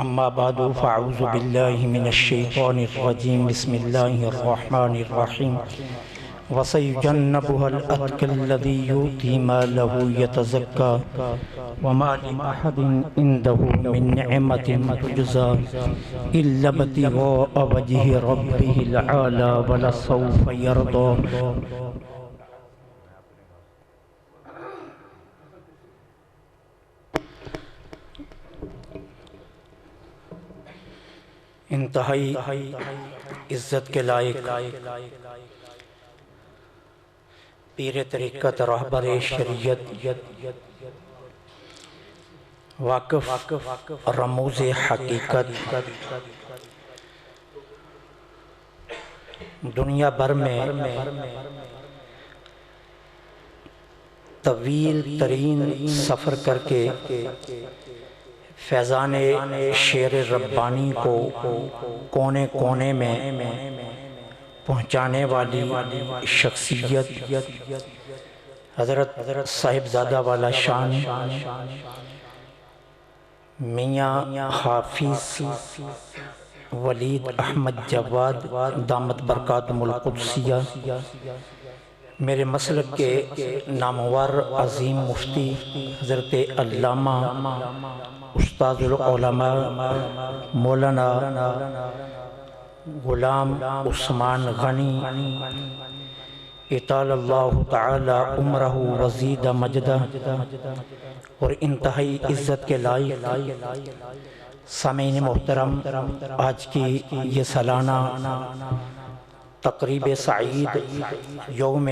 اما بعد فاعوذ باللہ من الشیطان الرجیم بسم اللہ الرحمن الرحیم وَسَيُجَنَّبُهَا الْأَتْقَى الَّذِي يُؤْتِي مَالَهُ يَتَزَكَّى وَمَا لِأَحَدٍ عِندَهُ مِن نِّعْمَةٍ تُجْزَىٰ إِلَّا ابْتِغَاءَ وَجْهِ رَبِّهِ الْأَعْلَىٰ وَلَسَوْفَ يَرْضَىٰ۔ انتہائی عزت کے لائق پیر طریقت رہبر شریعت واقف رموز حقیقت دنیا بھر میں طویل ترین سفر کر کے فیضان شعر ربانی کو کونے کونے میں پہنچانے والی شخصیت حضرت صاحبزادہ والا شان میاں حافظ ولید احمد جواد دامت برکاتہم القدسیہ، میرے مسلک کے نامور عظیم مفتی حضرت علامہ استاد العلماء مولانا غلام عثمان غنی اطال اللہ تعالی عمرہ وزید مجدہ اور انتہائی عزت کے لائق سامعین محترم، آج کی یہ سالانہ تقریب سعید یوم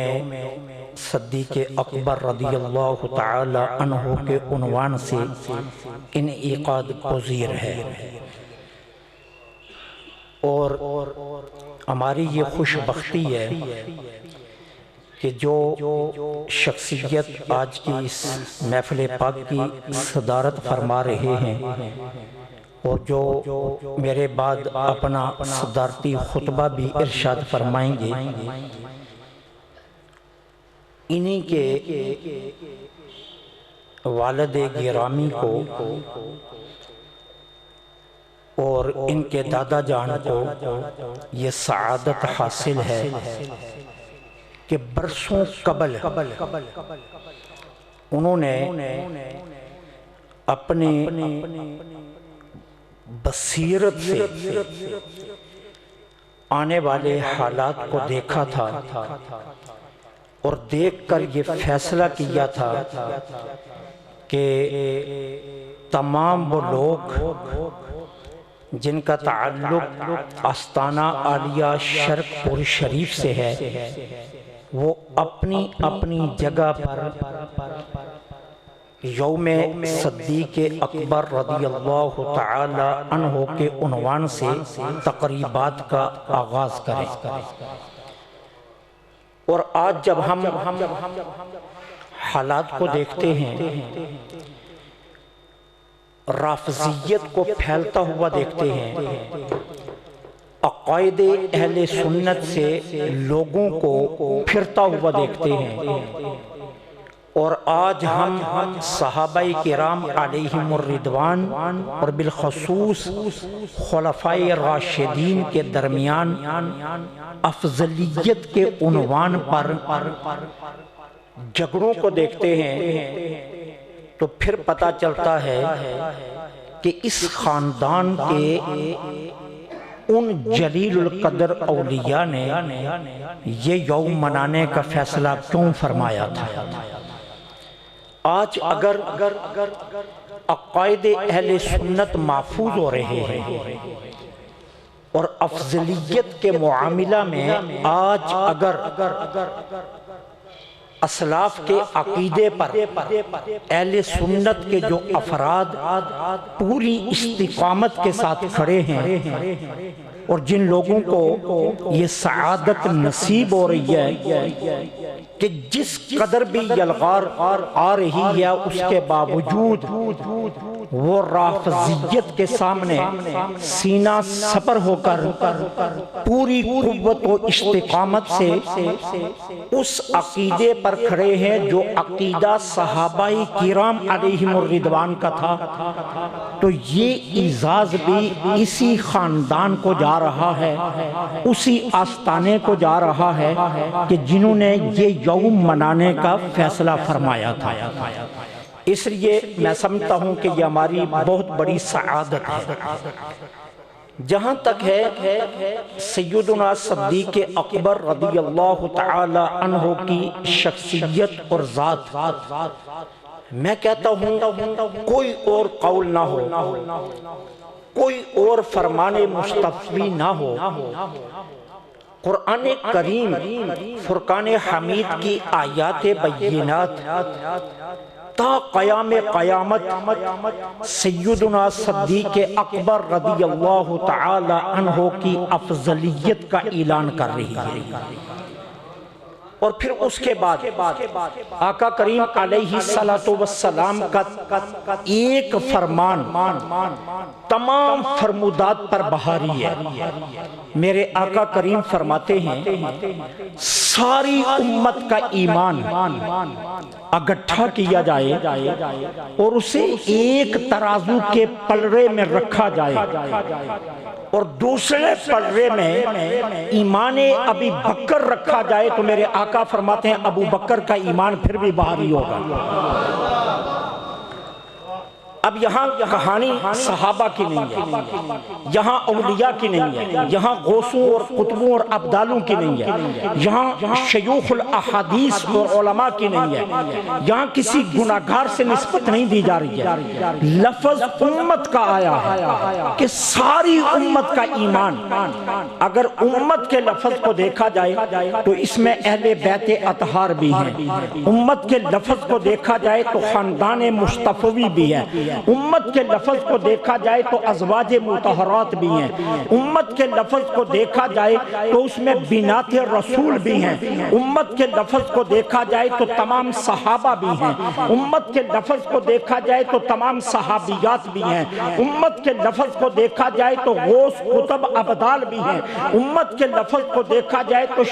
صدیق اکبر رضی اللہ تعالی عنہ کے عنوان سے انعقاد پذیر ہے، اور ہماری یہ خوش بختی ہے کہ جو شخصیت آج کی اس محفل پاک کی صدارت فرما رہے ہیں اور جو میرے بعد اپنا صدارتی خطبہ بھی ارشاد فرمائیں گے، انہی کے والد گرامی کو اور ان کے دادا جان کو یہ سعادت حاصل ہے کہ برسوں قبل انہوں نے اپنے بصیرت سے آنے والے حالات کو دیکھا تھا اور دیکھ کر یہ فیصلہ کیا تھا کہ تمام وہ لوگ جن کا تعلق آستانہ عالیہ شرق پور شریف سے ہے وہ اپنی اپنی جگہ پر یوم صدیق اکبر رضی اللہ تعالی عنہ کے عنوان سے تقریبات کا آغاز کریں۔ اور آج جب ہم حالات کو دیکھتے ہیں، رافضیت کو پھیلتا ہوا دیکھتے ہیں، عقائد اہل سنت سے لوگوں کو پھرتا ہوا دیکھتے ہیں، اور آج ہم صحابہ کرام علیہم الرضوان اور بالخصوص خلفائے راشدین کے درمیان افضلیت کے عنوان پر جھگڑوں کو دیکھتے ہیں، تو پھر پتہ چلتا ہے کہ اس خاندان کے ان جلیل القدر اولیاء نے یہ یوم منانے کا فیصلہ کیوں فرمایا تھا۔ آج اگر عقائد اہل سنت محفوظ ہو رہے ہیں اور افضلیت کے معاملہ میں آج اگر اسلاف کے عقیدے پر اہل سنت کے جو افراد پوری استقامت کے ساتھ کھڑے ہیں اور جن لوگوں کو یہ سعادت نصیب ہو رہی ہے کہ جس قدر بھی یلغار آ رہی ہے اس کے باوجود وہ رافضیت کے سامنے سینہ سپر ہو کر پوری قوت و استقامت سے اس عقیدے پر کھڑے ہیں جو عقیدہ صحابہ کرام علیہم الرضوان کا تھا، تو یہ اعزاز بھی اسی خاندان کو جا رہا ہے، اسی آستانے کو جا رہا ہے کہ جنہوں نے یہ یوم منانے کا فیصلہ فرمایا تھا۔ اس لیے میں سمجھتا ہوں کہ یہ ہماری بہت بڑی سعادت ہے۔ جہاں تک ہے سیدنا صدیق اکبر رضی اللہ تعالی عنہ کی شخصیت اور ذات، میں کہتا ہوں کوئی اور قول نہ ہو، کوئی اور فرمان مستفی نہ ہو، قرآن کریم فرقان حمید کی آیات بینات تا قیام قیامت سیدنا صدیق اکبر رضی اللہ تعالی عنہ کی افضلیت کا اعلان کر رہی ہے۔ اور پھر اس کے بعد آقا کریم علیہ السلام کا ایک فرمان تمام فرمودات پر بہاری ہے۔ میرے آقا کریم فرماتے ہیں ساری امت کا ایمان اکٹھا کیا جائے اور اسے ایک ترازو کے پلڑے میں رکھا جائے اور دوسرے پلڑے میں ایمان ابی بکر رکھا جائے، تو میرے آقا فرماتے ہیں ابو بکر کا ایمان پھر بھی بھاری ہوگا۔ اب یہاں کہانی صحابہ کی نہیں ہے، یہاں اولیاء کی نہیں ہے، یہاں غوثوں اور قطبوں اور ابدالوں کی نہیں ہے، یہاں شیوخ الاحادیث اور علماء کی نہیں ہے، یہاں کسی گناہگار سے نسبت نہیں دی جا رہی ہے، لفظ امت کا آیا ہے کہ ساری امت کا ایمان۔ اگر امت کے لفظ کو دیکھا جائے تو اس میں اہل بیت اطہار بھی ہیں، امت کے لفظ کو دیکھا جائے تو خاندان مصطفی بھی ہے، امت کے لفظ کو دیکھا جائے تو ازواج مطہرات بھی ہیں، امت کے لفظ کو دیکھا جائے تو اس میں بنات رسول بھی ہیں، امت کے لفظ کو دیکھا جائے تو تمام صحابہ بھی ہیں، امت کے لفظ کو دیکھا جائے تو تمام صحابیات بھی ہیں، امت کے لفظ کو دیکھا جائے تو غوث قطب ابدال بھی ہیں، امت کے لفظ کو دیکھا جائے تو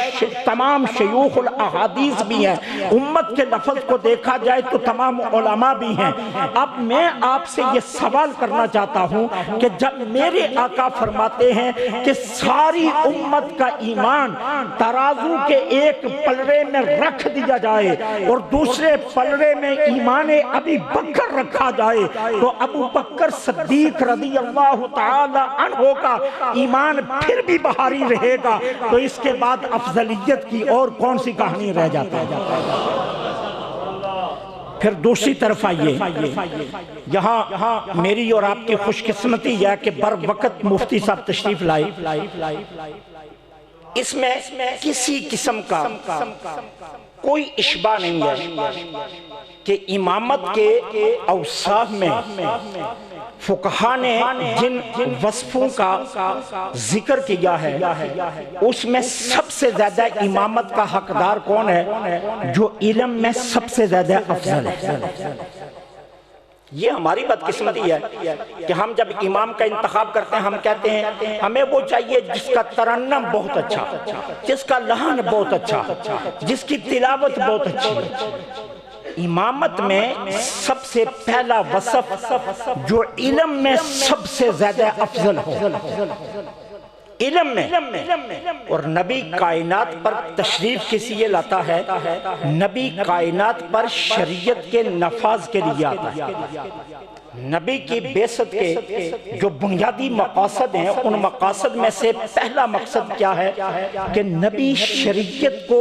تمام شیوخ الاحادیث بھی ہیں، امت کے لفظ کو دیکھا جائے تو تمام علماء بھی ہیں۔ اب میں آپ سے یہ سوال کرنا چاہتا ہوں کہ جب میرے آقا فرماتے ہیں کہ ساری امت کا ایمان ترازو کے ایک پلڑے میں رکھ دیا جائے اور دوسرے پلڑے میں ایمان ابی بکر رکھا جائے، تو ابو بکر صدیق رضی اللہ تعالی عنہ کا ایمان پھر بھی بھاری رہے گا، تو اس کے بعد افضلیت کی اور کون سی کہانی رہ جاتا ہے؟ پھر دوسری طرف آئیے، یہاں میری اور آپ کی خوش قسمتی ہے کہ بر وقت مفتی صاحب تشریف لائے، اس میں کسی قسم کا کوئی اشباہ نہیں ہے کہ امامت کے اوصاف میں فقہا نے جن وصفوں کا ذکر کیا ہے اس میں سب سے زیادہ امامت کا حقدار کون ہے؟ جو علم میں سب سے زیادہ افضل ہے۔ یہ ہماری بدقسمتی ہے کہ ہم جب امام کا انتخاب کرتے ہیں ہم کہتے ہیں ہمیں وہ چاہیے جس کا ترنم بہت اچھا، جس کا لحن بہت اچھا، جس کی تلاوت بہت اچھی ہے۔ امامت میں سب سے پہلا وصف جو علم میں سب سے زیادہ افضل ہو، علم میں، اور نبی کائنات پر تشریف کسی یہ لاتا ہے، نبی کائنات پر شریعت کے نفاذ کے لیے آتا ہے۔ نبی کی بعثت کے جو بنیادی مقاصد ہیں ان مقاصد میں سے پہلا مقصد کیا ہے کہ نبی شریعت کو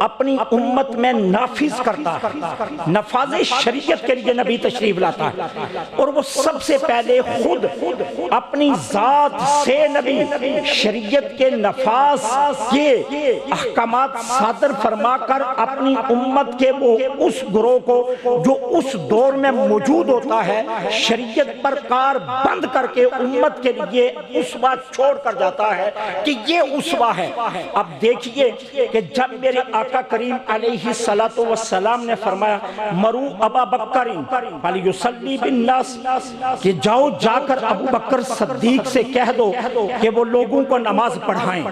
اپنی امت میں نافذ کرتا ہے، نفاذ شریعت کے لیے نبی تشریف لاتا ہے، اور وہ سب سے پہلے خود اپنی ذات سے نبی شریعت کے نفاذ کے احکامات صادر فرما کر اپنی امت کے وہ اس گروہ کو جو اس دور میں موجود ہوتا ہوتا ہے شریعت پر کار بند کر کے امت کے لیے اسوہ چھوڑ کر جاتا ہے کہ یہ اسوہ ہے۔ اب دیکھیے کہ جب میرے آقا کریم علیہ السلام نے فرمایا مرو ابا بکر فلیصلی بالناس، کہ جاؤ جا کر ابو بکر صدیق سے کہہ دو کہ وہ لوگوں کو نماز پڑھائیں،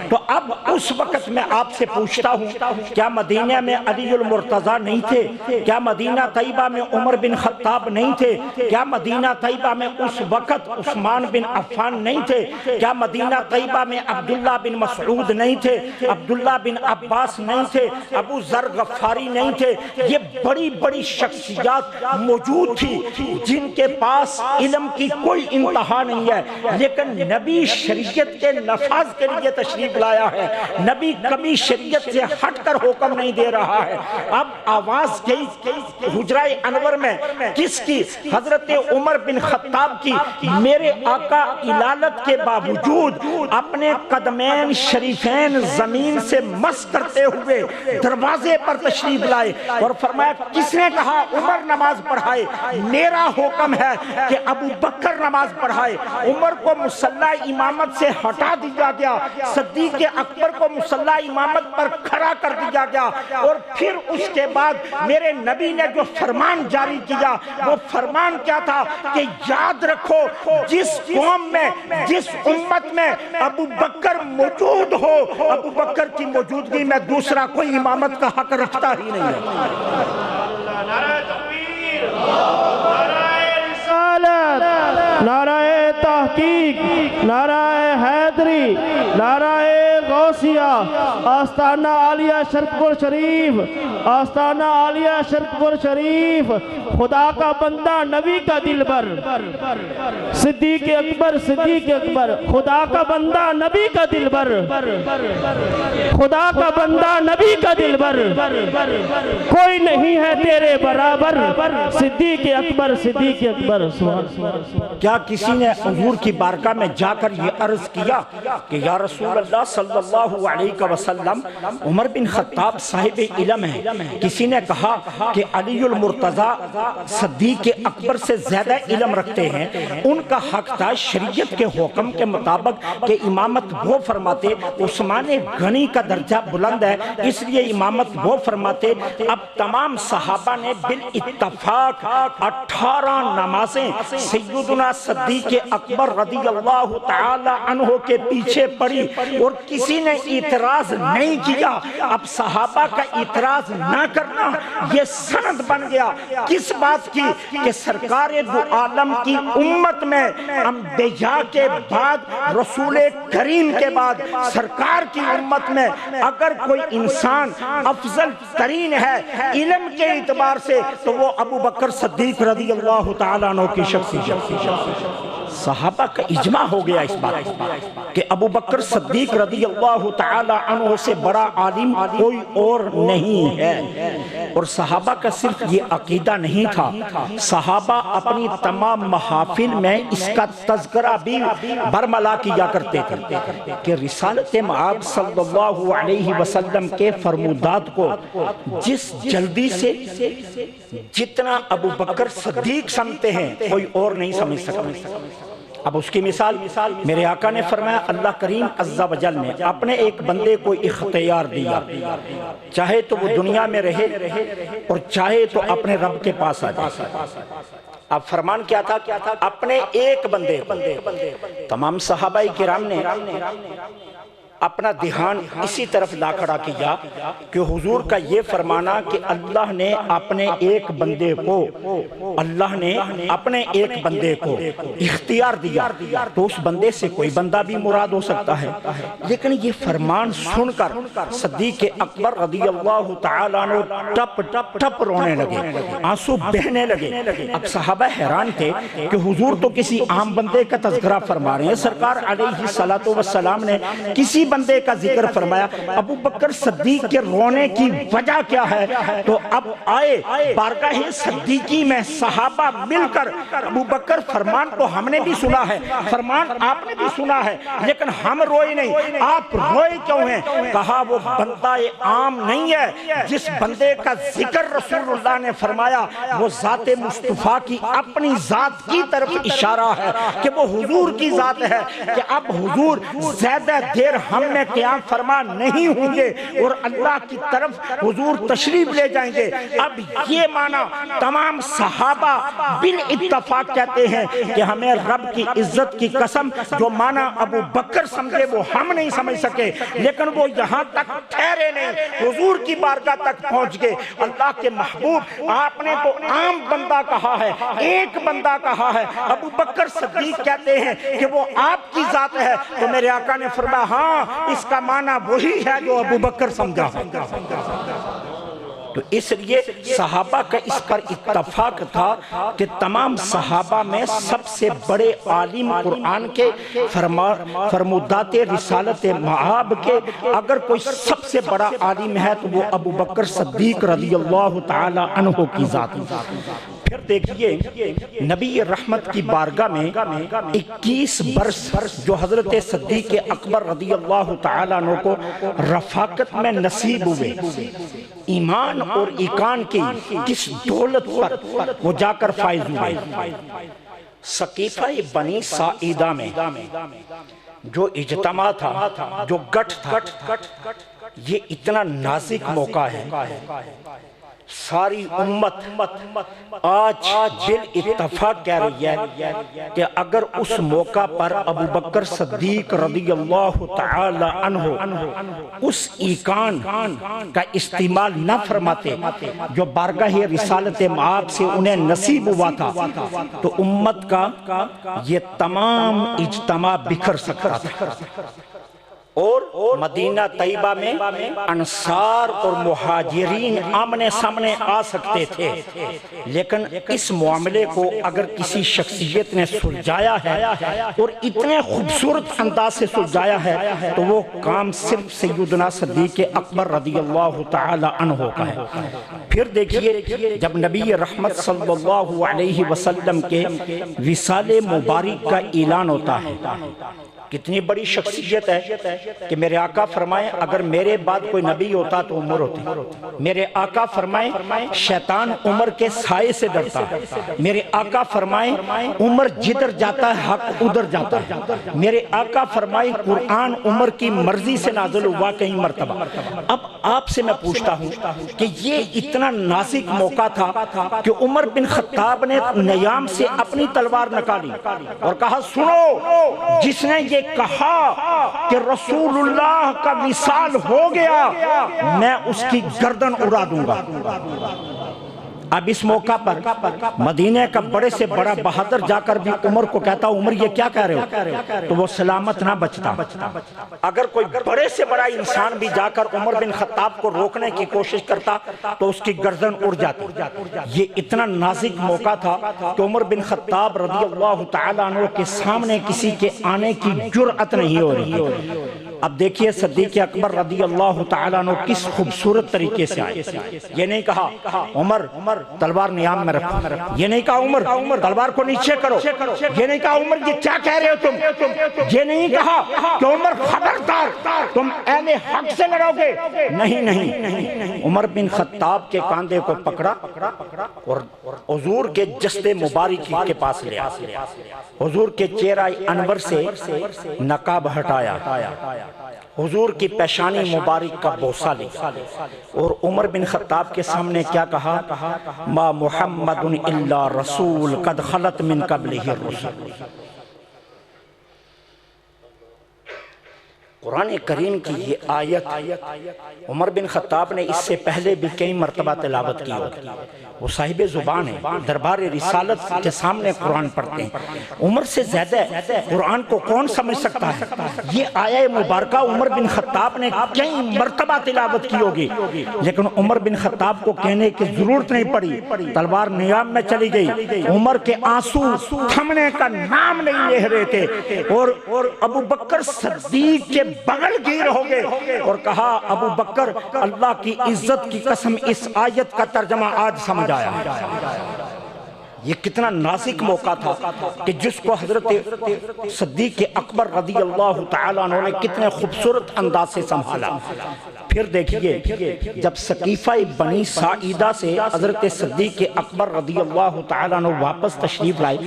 تو اب اس وقت میں آپ سے پوچھتا ہوں کیا مدینہ میں علی المرتضیٰ نہیں تھے؟ کیا مدینہ طیبہ میں عمر بن خطاب نہیں تھے؟ کیا مدینہ طیبہ میں اس وقت عثمان بن عفان نہیں تھے؟ کیا مدینہ طیبہ میں عبداللہ بن مسعود نہیں تھے؟ عبداللہ بن عباس نہیں تھے؟ ابو ذر غفاری نہیں تھے؟ یہ بڑی بڑی شخصیات موجود تھی جن کے پاس علم کی کوئی انتہا نہیں ہے، لیکن نبی شریعت کے نفاذ کے لیے تشریف لایا ہے۔ نبی کبھی شریعت سے ہٹ کر حکم نہیں دے رہا ہے۔ اب آواز گئی حجرہ انور میں کس کی؟ حضرت عمر بن خطاب کی۔ میرے آقا علالت کے باوجود اپنے قدمین شریفین زمین سے مس کرتے ہوئے دروازے پر تشریف لائے اور فرمایا کس نے کہا عمر نماز پڑھائے؟ میرا حکم ہے کہ ابو بکر نماز پڑھائے۔ عمر کو مصلی امامت سے ہٹا دیا گیا، صدیق اکبر کو مصلی امامت پر کھڑا کر دیا گیا، اور پھر اس کے بعد میرے نبی نے جو فرمان جاری کیا وہ فرمان کیا تھا کہ یاد رکھو جس قوم میں جس امت میں ابو بکر موجود ہو، ابو بکر کی موجودگی میں دوسرا کوئی امامت کا حق رکھتا ہی نہیں ہے۔ نعرہ تکبیر، نعرہ رسالت، نعرہ تحقیق، نعرہ حیدری، نعرہ غوثیہ، آستانہ عالیہ شرکپور شریف، آستانہ عالیہ شرکپور شریف، خدا کا بندہ نبی کا دلبر، صدیق اکبر، صدیق اکبر، خدا کا بندہ نبی کا دلبر، خدا کا بندہ نبی کا دلبر، کوئی نہیں ہے تیرے برابر، صدیق اکبر، صدیق اکبر۔ کیا کسی نے حضور کی بارگاہ میں جا کر یہ عرض کیا کہ یا رسول اللہ صلی اللہ علیہ وسلم عمر بن خطاب صاحب علم ہے؟ کسی نے کہا کہ علی المرتضیٰ صدیق اکبر سے زیادہ علم رکھتے ہیں، ان کا حق تھا شریعت کے حکم کے مطابق کہ امامت وہ فرماتے، عثمان غنی کا درجہ بلند ہے اس لیے امامت وہ فرماتے۔ اب تمام صحابہ نے بالاتفاق 18 نمازیں سیدنا صدیق اکبر رضی اللہ تعالی عنہ کے پیچھے پڑھی اور کسی نے اعتراض نہیں کیا۔ اب صحابہ کا اعتراض نہ کرنا یہ سند بن گیا کس بات کی؟ کہ سرکار دو عالم کی امت میں انبیاء کے بعد رسول کریم کے بعد سرکار کی امت میں اگر کوئی انسان افضل ترین ہے علم کے اعتبار سے تو وہ ابو بکر صدیق رضی اللہ تعالیٰ عنہ کی شخصیت۔ صحابہ کا اجماع ہو گیا اس بات کہ ابو بکر صدیق رضی اللہ تعالی عنہ سے بڑا عالم کوئی اور نہیں ہے۔ اور صحابہ کا صرف یہ عقیدہ نہیں تھا، صحابہ اپنی تمام محافل میں اس کا تذکرہ بھی برملا کیا کرتے تھے کہ رسالت مآب صلی اللہ علیہ وسلم کے فرمودات کو جس جلدی سے جتنا ابو بکر صدیق سمجھتے ہیں کوئی اور نہیں سمجھ سکتا۔ اب اس کی مثال میرے آقا نے فرمایا اللہ کریم عز و جل نے اپنے ایک بندے کو اختیار دیا، چاہے تو وہ دنیا میں رہے اور چاہے تو اپنے رب کے پاس آ جائے۔ اب فرمان کیا تھا؟ اپنے ایک بندے، تمام صحابہ کرام نے اپنا دھیان اسی طرف لا کھڑا کیا کہ حضور کا یہ فرمانا کہ اللہ نے اپنے ایک بندے کو اختیار دیا تو اس بندے سے کوئی بندہ بھی مراد ہو سکتا ہے۔ لیکن یہ فرمان سن کر صدیق اکبر رضی اللہ تعالیٰ عنہ ٹپ ٹپ ٹپ رونے لگے، آنسو بہنے لگے۔ اب صحابہ حیران تھے کہ حضور تو کسی عام بندے کا تذکرہ فرما رہے ہیں، سرکار علیہ الصلوۃ والسلام نے کسی بندے کا ذکر فرمایا۔ ابو بکر صدیق کے رونے کی وجہ کیا ہے؟ تو اب آئے بارگاہ صدیقی میں صحابہ مل کر، ابو بکر فرمان تو ہم نے بھی سنا ہے، فرمان آپ نے بھی سنا ہے، لیکن ہم روئے نہیں، آپ روئے کیوں ہیں؟ کہا وہ بندہ عام نہیں ہے، جس بندے کا ذکر رسول اللہ نے فرمایا وہ ذات مصطفیٰ کی اپنی ذات کی طرف اشارہ ہے کہ وہ حضور کی ذات ہے، کہ اب حضور زیادہ دیر ہم میں قیام فرما نہیں ہوں گے اور اللہ کی طرف حضور تشریف لے جائیں گے۔ اب یہ معنی تمام صحابہ بالاتفاق کہتے ہیں کہ ہمیں رب کی عزت کی قسم جو معنی ابو بکر سمجھے وہ ہم نہیں سمجھ سکے، لیکن وہ یہاں تک ٹھہرے نہیں، حضور کی بارگاہ تک پہنچ گئے۔ اللہ کے محبوب آپ نے تو عام بندہ کہا ہے، ایک بندہ کہا ہے، ابو بکر صدیق کہتے ہیں کہ وہ آپ کی ذات ہے، تو میرے آقا نے فرمایا ہاں اس کا معنی وہی ہے جو ابو بکر سمجھا۔ تو اس لیے صحابہ کا اس پر اتفاق تھا کہ تمام صحابہ میں سب سے بڑے عالم قرآن کے فرمودات رسالت معاب کے اگر کوئی سب سے بڑا عالم ہے تو وہ ابو بکر صدیق رضی اللہ تعالی عنہ کی ذات۔ پھر دیکھیے نبی رحمت کی بارگاہ میں 21 برس جو حضرت صدیق اکبر رضی اللہ تعالی عنہ کو رفاقت میں نصیب ہوئے، ایمان اور ایقان کی کس دولت پر وہ جا کر فائز ہوئے؟ سقیفہ بنی ساعدہ میں جو اجتماع تھا، جو گٹھ تھا، یہ اتنا نازک موقع ہے، ساری امت آج بالاتفاق کہہ رہی ہے کہ اگر اس موقع پر ابو بکر صدیق رضی اللہ تعالی عنہ اس ایقان کا استعمال نہ فرماتے جو بارگاہ رسالت معاب سے انہیں نصیب ہوا تھا تو امت کا یہ تمام اجتماع بکھر سکتا تھا، اور مدینہ طیبہ میں انصار اور مہاجرین آمنے سامنے آ سکتے تھے، لیکن اس معاملے کو اگر کسی شخصیت نے سلجھایا ہے اور اتنے خوبصورت انداز سے سلجھایا ہے تو وہ کام صرف سیدنا صدیق اکبر رضی اللہ تعالی عنہ کا ہے۔ پھر دیکھیے جب نبی رحمت صلی اللہ علیہ وسلم کے وصال مبارک کا اعلان ہوتا ہے، کتنی بڑی شخصیت ہے کہ میرے آقا فرمائیں اگر میرے بعد کوئی نبی ہوتا تو عمر ہوتی، میرے آقا فرمائیں شیطان عمر کے سائے سے ڈرتا ہے، میرے آقا فرمائیں عمر جدھر جاتا ہے حق ادھر جاتا ہے، میرے آقا فرمائیں قرآن عمر کی مرضی سے نازل ہوا کہیں مرتبہ۔ اب آپ سے میں پوچھتا ہوں کہ یہ اتنا نازک موقع تھا کہ عمر بن خطاب نے نیام سے اپنی تلوار نکالی اور کہا سنو، جس نے یہ کہا کہ رسول اللہ کا وصال ہو گیا میں اس کی گردن اڑا دوں گا۔ اب اس موقع پر مدینہ کا بڑے سے بڑا بہادر جا کر بھی عمر کو کہتا عمر یہ کیا کہہ رہے ہو، تو وہ سلامت نہ بچتا۔ اگر کوئی بڑے سے بڑا انسان بھی جا کر عمر بن خطاب کو روکنے کی کوشش کرتا تو اس کی گردن اڑ جاتی۔ یہ اتنا نازک موقع تھا کہ عمر بن خطاب رضی اللہ تعالیٰ عنہ کے سامنے کسی کے آنے کی جرأت نہیں ہو رہی۔ اب دیکھیے صدیق اکبر رضی اللہ تعالیٰ عنہ کس خوبصورت طریقے سے آئے۔ یہ نہیں کہا عمر تلوار نیام میں رکھو، یہ نہیں کہا عمر تلوار کو نیچے کرو، یہ نہیں کہا عمر یہ کیا کہہ رہے ہو تم، یہ نہیں کہا کہ عمر خبردار تم اہل حق سے لڑو گے، نہیں، عمر بن خطاب کے کاندھے کو پکڑا اور حضور کے جسد مبارک کے پاس لے آیا، حضور کے چہرہ انور سے نقاب ہٹایا، حضور کی پیشانی مبارک کا بوسہ لیا اور عمر بن خطاب کے سامنے کیا کہا، ما محمد الا رسول قد خلت من قبلہ الرسل۔ قرآن کریم کی یہ آیت عمر بن خطاب نے اس سے پہلے بھی کئی مرتبہ تلاوت کی ہوگی، وہ صاحب زبان ہے، دربار رسالت کے سامنے قرآن پڑھتے ہیں، عمر سے زیادہ قرآن کو کون سمجھ سکتا ہے؟ یہ آیہ مبارکہ عمر بن خطاب نے کئی مرتبہ تلاوت کی ہوگی، لیکن عمر بن خطاب کو کہنے کی ضرورت نہیں پڑی، تلوار نیام میں چلی گئی، عمر کے آنسو تھمنے کا نام نہیں لے رہے تھے، اور ابو بکر صدیق کے بغل گیر ہو گئے اور کہا ابو بکر اللہ کی عزت کی قسم اس آیت کا ترجمہ آج سمجھ آیا۔ یہ کتنا نازک موقع تھا کہ جس کو حضرت صدیق اکبر رضی اللہ تعالیٰ عنہ نے کتنے خوبصورت انداز سے سنبھالا۔ پھر دیکھیے جب سقیفہ بنی ساعدہ سے حضرت صدیق اکبر رضی اللہ تعالیٰ عنہ واپس تشریف لائے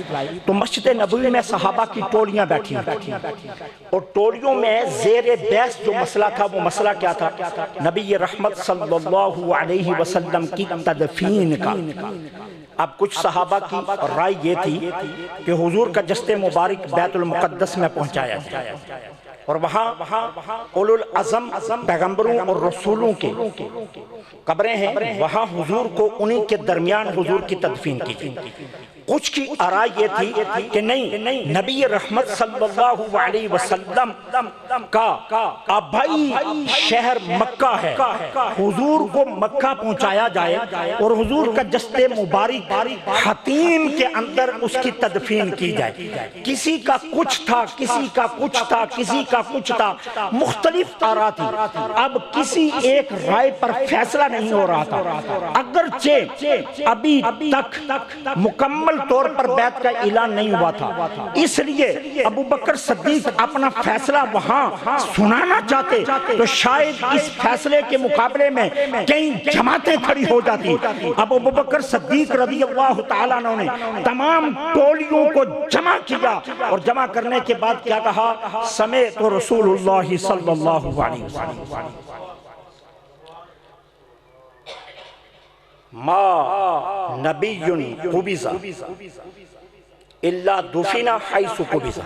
تو مسجد نبوی میں صحابہ کی ٹولیاں بیٹھی اور ٹولیوں میں زیر بحث جو مسئلہ تھا وہ مسئلہ کیا تھا؟ نبی رحمت صلی اللہ علیہ وسلم کی تدفین کا۔ اب کچھ صحابہ کی رائے یہ تھی کہ حضور کا جسد مبارک بیت المقدس میں پہنچایا جائے اور وہاں اولو العزم پیغمبروں اور رسولوں کے قبریں ہیں، وہاں حضور کو انہی کے درمیان حضور کی تدفین کی جائے۔ کچھ کی آراء یہ تھی کہ نہیں، نبی رحمت صلی اللہ علیہ وسلم کا آبائی شہر مکہ ہے، حضور کو مکہ پہنچایا جائے اور حضور کا جسد مبارک حتیم کے اندر اس کی تدفین کی جائے۔ کسی کا کچھ تھا، کسی کا کچھ تھا، کسی کا کچھ تھا، مختلف آراء تھی۔ اب کسی ایک رائے پر فیصلہ نہیں ہو رہا تھا، اگرچہ ابھی تک مکمل طور پر بیعت کا اعلان نہیں ہوا تھا۔ اس لیے ابو بکر صدیق اپنا فیصلہ وہاں سنانا چاہتے تو شاید اس فیصلے کے مقابلے میں کئی جماعتیں کھڑی ہو جاتی۔ اب ابو بکر صدیق رضی اللہ تعالیٰ عنہ نے تمام ٹولیوں کو جمع کیا اور جمع کرنے کے بعد کیا کہا؟ سمعت رسول اللہ صلی اللہ علیہ وسلم ما نبی قبض الا دفن حیث قبض۔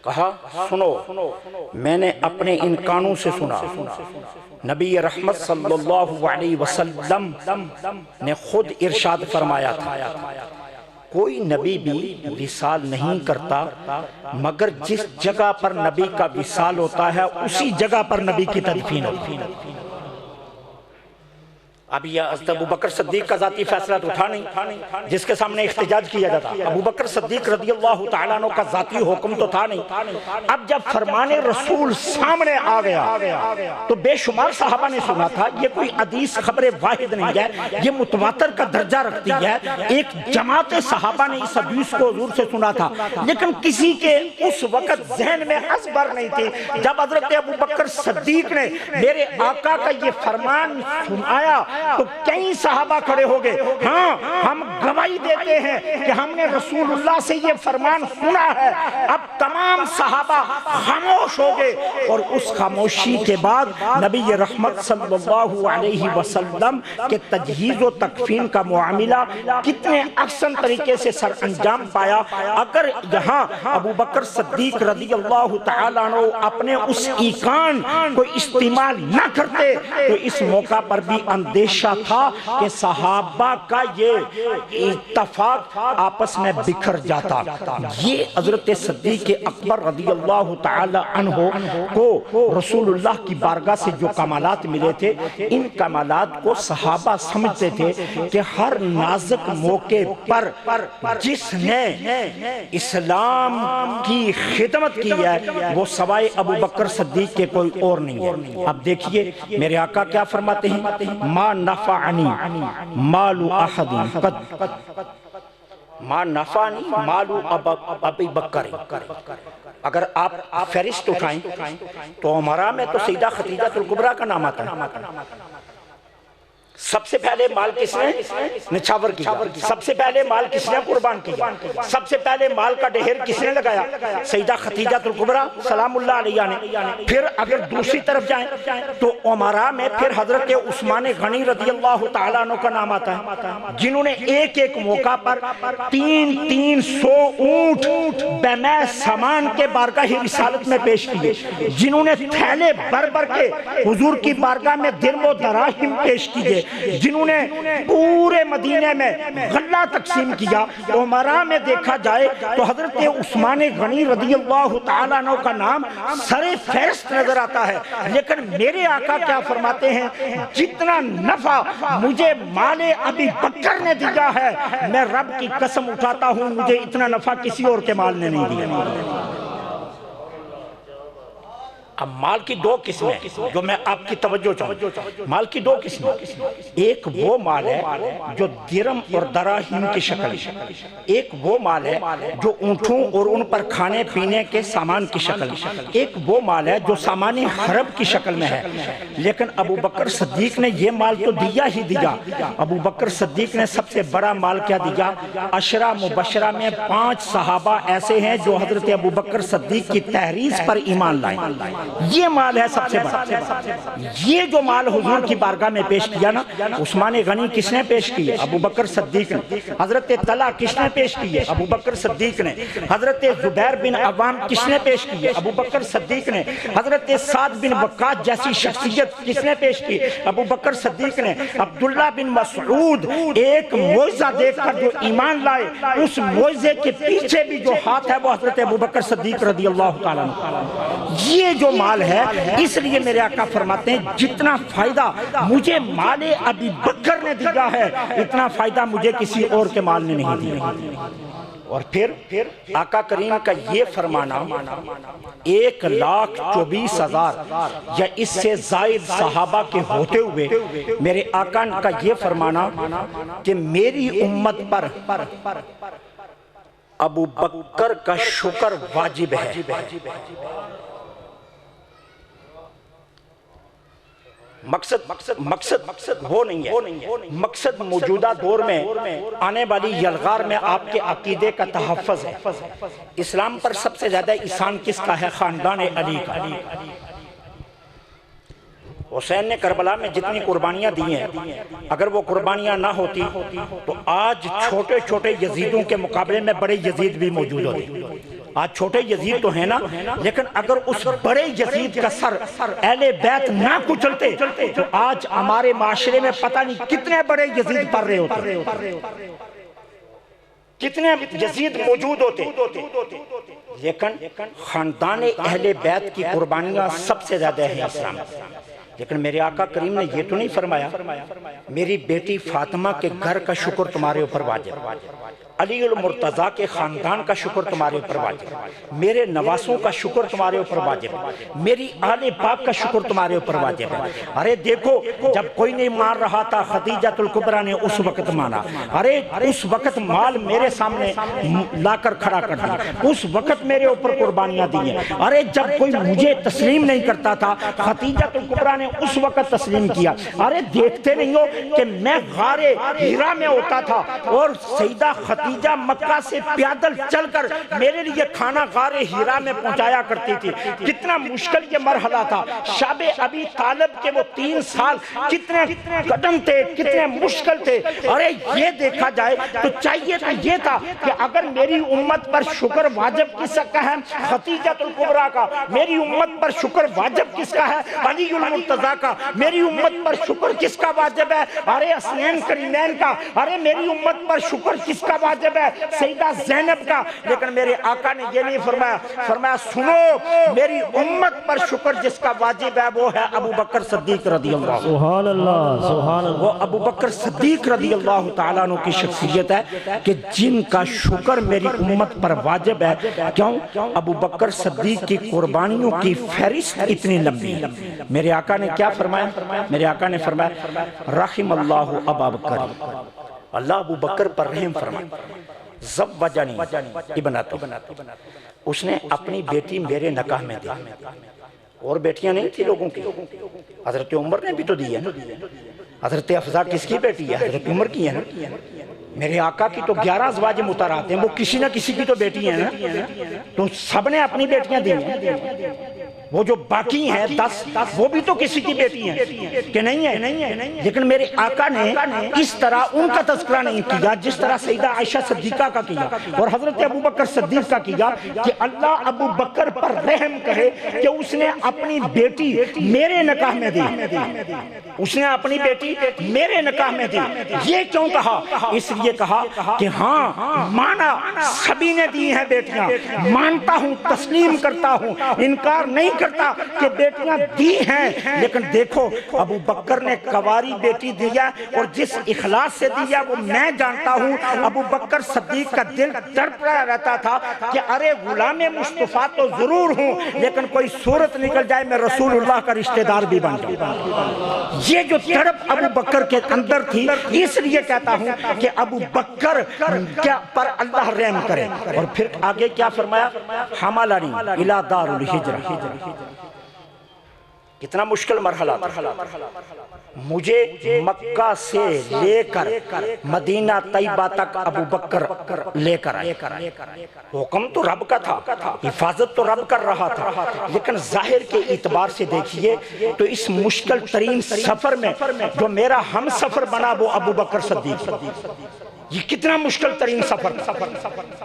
کہا سنو، میں نے اپنے ان کانوں سے سنا، نبی رحمت صلی اللہ علیہ وسلم نے خود ارشاد فرمایا تھا کوئی نبی بھی وصال نہیں کرتا مگر جس جگہ پر نبی کا وصال ہوتا ہے اسی جگہ پر نبی کی تدفین ہوتی ہے۔ اب یہ حضرت ابو بکر صدیق کا ذاتی فیصلہ تو تھا نہیں جس کے سامنے احتجاج کیا جاتا، ابو بکر صدیق رضی اللہ تعالیٰ عنہ کا ذاتی حکم تو تھا نہیں۔ اب جب فرمان رسول سامنے آ گیا تو بے شمار صحابہ نے سنا تھا، یہ کوئی حدیث خبر واحد نہیں ہے، یہ متواتر کا درجہ رکھتی ہے۔ ایک جماعت صحابہ نے اس حدیث کو حضور سے سنا تھا، لیکن کسی کے اس وقت ذہن میں حسبر نہیں تھی۔ جب حضرت ابو بکر صدیق نے میرے آقا کا یہ فرمان سنایا تو کئی صحابہ کھڑے ہو گئے، ہاں ہم گواہی دیتے ہیں کہ ہم نے رسول اللہ سے یہ فرمان سنا ہے۔ اب تمام صحابہ خاموش ہو گئے اور اس خاموشی کے بعد نبی رحمت صلی اللہ علیہ وسلم کے تجہیز و تکفین کا معاملہ کتنے احسن طریقے سے سر انجام پایا۔ اگر یہاں ابو بکر صدیق رضی اللہ تعالیٰ عنہ اپنے اس ایقان کو استعمال نہ کرتے تو اس موقع پر بھی اندیشہ تھا کہ صحابہ کا یہ اتفاق آپس میں بکھر جاتا۔ یہ حضرت صدیق اکبر رضی اللہ تعالی عنہ کو رسول اللہ کی بارگاہ سے جو کمالات ملے تھے، ان کمالات کو صحابہ سمجھتے تھے کہ ہر نازک موقع پر جس نے اسلام کی خدمت کی ہے وہ سوائے ابو بکر صدیق کے کوئی اور نہیں ہے۔ اب دیکھیے میرے آقا کیا فرماتے ہیں، ما نفعنی مال احد قد، ما نفعنی مال ابی بکر۔ اگر آپ فہرست اٹھائیں تو ہمارا میں تو سیدہ خدیجہ الکبریٰ کا نام آتا ہے۔ سب سے پہلے مال کس نے نچھاور کیا، سب سے پہلے مال کس نے قربان کیا، سب سے پہلے مال کا ڈھیر کس نے لگایا؟ سیدہ خدیجہ الکبریٰ سلام اللہ علیہ نے۔ پھر اگر دوسری طرف جائیں تو عمراء میں پھر حضرت عثمان غنی رضی اللہ تعالیٰ عنہ کا نام آتا ہے، جنہوں نے ایک ایک موقع پر 300 اونٹ بیمہ سامان کے بارگاہ رسالت میں پیش کیے، جنہوں نے تھیلے بھر بھر کے حضور کی بارگاہ میں درم و دراہم پیش کیے، جنہوں نے پورے مدینے میں غلہ تقسیم کیا۔ عمراء میں دیکھا جائے تو حضرت عثمان غنی رضی اللہ تعالیٰ عنہ کا نام سر فہرست نظر آتا ہے، لیکن میرے آقا کیا فرماتے ہیں، جتنا نفع مجھے مال ابی بکر نے دیا ہے میں رب کی قسم اٹھاتا ہوں مجھے اتنا نفع کسی اور کے مال نے نہیں دیا۔ اب مال کی دو قسمیں جو میں آپ کی توجہ چاہوں، مال کی دو قسمیں، ایک وہ مال ہے جو درم اور دراہیم کی شکل ہے، ایک وہ مال ہے جو اونٹوں اور ان پر کھانے پینے کے سامان کی شکل ہے، ایک وہ مال ہے جو سامان حرب کی شکل میں ہے۔ لیکن ابو بکر صدیق نے یہ مال تو دیا ہی دیا۔ ابو بکر صدیق نے سب سے بڑا مال کیا دیا؟ عشرہ مبشرہ میں 5 صحابہ ایسے ہیں جو حضرت ابو بکر صدیق کی تحریض پر ایمان لائے، یہ مال ہے سب سے بڑا۔ یہ جو مال حضور کی بارگاہ میں پیش کیا نا، عثمان غنی کس نے پیش کی؟ ابو بکر صدیق نے۔ حضرت طلحہ کس نے پیش کی؟ ابو بکر صدیق نے۔ حضرت زبیر بن عوام کس نے پیش کی؟ ابو بکر صدیق نے۔ حضرت سعد بن وقاص جیسی شخصیت کس نے پیش کی؟ ابو بکر صدیق نے۔ عبداللہ بن مسعود ایک معجزہ دیکھ کر جو ایمان لائے، اس معجزے کے پیچھے بھی جو ہاتھ ہے وہ حضرت ابو بکر صدیق رضی اللہ تعالیٰ عنہ۔ یہ جو مال ہے، اس لیے میرے آقا فرماتے ہیں جتنا فائدہ مجھے مال ابی بکر نے دیا ہے اتنا فائدہ مجھے کسی اور کے مال نے نہیں دیا۔ اور پھر آقا کریم کا یہ فرمانا 1,24,000 یا اس سے زائد صحابہ کے ہوتے ہوئے میرے آقا کا یہ فرمانا کہ میری امت پر ابو بکر کا شکر واجب ہے۔ مقصد وہ نہیں ہے، مقصد موجودہ دور میں آنے والی یلغار میں آپ کے عقیدے کا تحفظ ہے۔ اسلام پر سب سے زیادہ احسان کس کا ہے؟ خاندان علی کا۔ حسین نے کربلا میں جتنی قربانیاں دی ہیں، اگر وہ قربانیاں نہ ہوتی تو آج چھوٹے چھوٹے یزیدوں کے مقابلے میں بڑے یزید بھی موجود ہوتے۔ آج چھوٹے یزید تو ہیں نا، لیکن اگر اس بڑے یزید کا سر اہل بیت نہ کچلتے تو آج ہمارے معاشرے میں پتہ نہیں کتنے بڑے یزید پر رہے ہوتے، کتنے یزید موجود ہوتے۔ لیکن خاندان اہل بیت کی قربانیاں سب سے زیادہ ہیں اسلام۔ لیکن میرے آقا کریم نے یہ تو نہیں فرمایا میری بیٹی فاطمہ کے گھر کا شکر تمہارے اوپر واجب، علی المرتضیٰ کے خاندان کا شکر تمہارے اوپر واجب، میرے نواسوں کا شکر تمہارے اوپر واجب، میری آل پاک کا شکر تمہارے اوپر واجب ہے۔ ارے دیکھو، جب کوئی نہیں مان رہا تھا خدیجۃ الکبریٰ نے اس وقت مانا۔ ارے اس وقت مال میرے سامنے لا کر کھڑا کر دیا، اس وقت میرے اوپر قربانیاں دی ہیں۔ ارے جب کوئی مجھے تسلیم نہیں کرتا تھا خدیجۃ الکبریٰ نے اس وقت تسلیم کیا۔ ارے دیکھتے نہیں ہو کہ میں غار ہیرا میں ہوتا تھا اور سیدہ خدیجہ مکہ سے پیادل چل کر میرے لیے کھانا غار ہیرا میں پہنچایا کرتی تھی۔ کتنا مشکل یہ مرحلہ تھا۔ شاب ابی طالب کے وہ 3 سال کتنے قدم تھے، کتنے مشکل تھے۔ ارے یہ دیکھا جائے تو چاہیے تو یہ تھا کہ اگر میری امت پر شکر واجب کس کا ہے؟ خدیجۃ الکبریٰ کا۔ میری امت پر شکر واجب کس کا ہے؟ علی المرتضیٰ کا۔ میری امت پر شکر کس کا واجب ہے؟ ارے حسنین کریمین کا۔ ارے میری امت پر شکر کس کا واجب ہے؟ سیدہ زینب کا۔ لیکن میرے آقا نے یہ نہیں فرمایا، فرمایا سنو میری امت پر شکر جس کا واجب ہے وہ ہے ابو بکر صدیق رضی اللہ عنہ۔ سبحان اللہ، سبحان اللہ۔ وہ ابو بکر صدیق رضی اللہ تعالیٰ عنہ کی شخصیت ہے کہ جن کا شکر میری امت پر واجب ہے۔ کیوں؟ ابو بکر صدیق کی قربانیوں کی فہرست اتنی لمبی ہے۔ میرے آقا نے کیا فرمایا؟ میرے آقا نے فرمایا رحم اللہ ابا بکر، اللہ ابو بکر پر رحم فرمائے، زوجنی ابنتہ، اس نے اپنی بیٹی میرے نکاح میں دی۔ اور بیٹیاں نہیں تھی لوگوں کی، حضرت عمر نے بھی تو دی ہے نا۔ حضرت حفصہ کس کی بیٹی ہے؟ حضرت عمر کی ہے نا۔ میرے آقا کی تو 11 ازواج مطہرات ہیں، وہ کسی نہ کسی کی تو بیٹی ہیں نا۔ تو سب نے اپنی بیٹیاں دی ہیں۔ وہ جو باقی ہیں 10 وہ بھی تو کسی کی بیٹی ہیں کہ نہیں ہے؟ لیکن میرے آقا نے اس طرح ان کا تذکرہ نہیں کیا جس طرح سیدہ عائشہ صدیقہ کا کیا اور حضرت ابو بکر صدیق کا کیا کہ اللہ ابو بکر پر رحم کرے کہ اس نے اپنی بیٹی میرے نکاح میں دی، اس نے اپنی بیٹی میرے نکاح میں دی۔ یہ کیوں کہا؟ اس لیے کہا کہ ہاں مانا سبھی نے دی ہیں بیٹیاں، مانتا ہوں، تسلیم کرتا ہوں، انکار نہیں کرتا کہ بیٹیاں دی ہیں، لیکن دیکھو ابو بکر نے کواری بیٹی دیا، اور جس اخلاص سے دیا وہ میں جانتا ہوں۔ ابو بکر صدیق کا دل تڑپ رہتا تھا کہ ارے غلام مصطفیٰ تو ضرور ہوں، لیکن کوئی صورت نکل جائے میں رسول اللہ کا رشتہ دار بھی بن جاؤں۔ یہ جو تڑپ ابو بکر کے اندر تھی، اس لیے کہتا ہوں کہ ابو بکر پر اللہ رحم کرے۔ اور پھر آگے کیا فرمایا؟ حملنی الی دار الہجرہ۔ کتنا مشکل مرحلہ تھا، مجھے مکہ سے لے کر مدینہ طیبہ تک ابو بکر لے کر آئے۔ حکم تو رب کا تھا، حفاظت تو رب کر رہا تھا، لیکن ظاہر کے اعتبار سے دیکھیے تو اس مشکل ترین سفر میں جو میرا ہم سفر بنا وہ ابو بکر صدیق۔ یہ کتنا مشکل ترین سفر،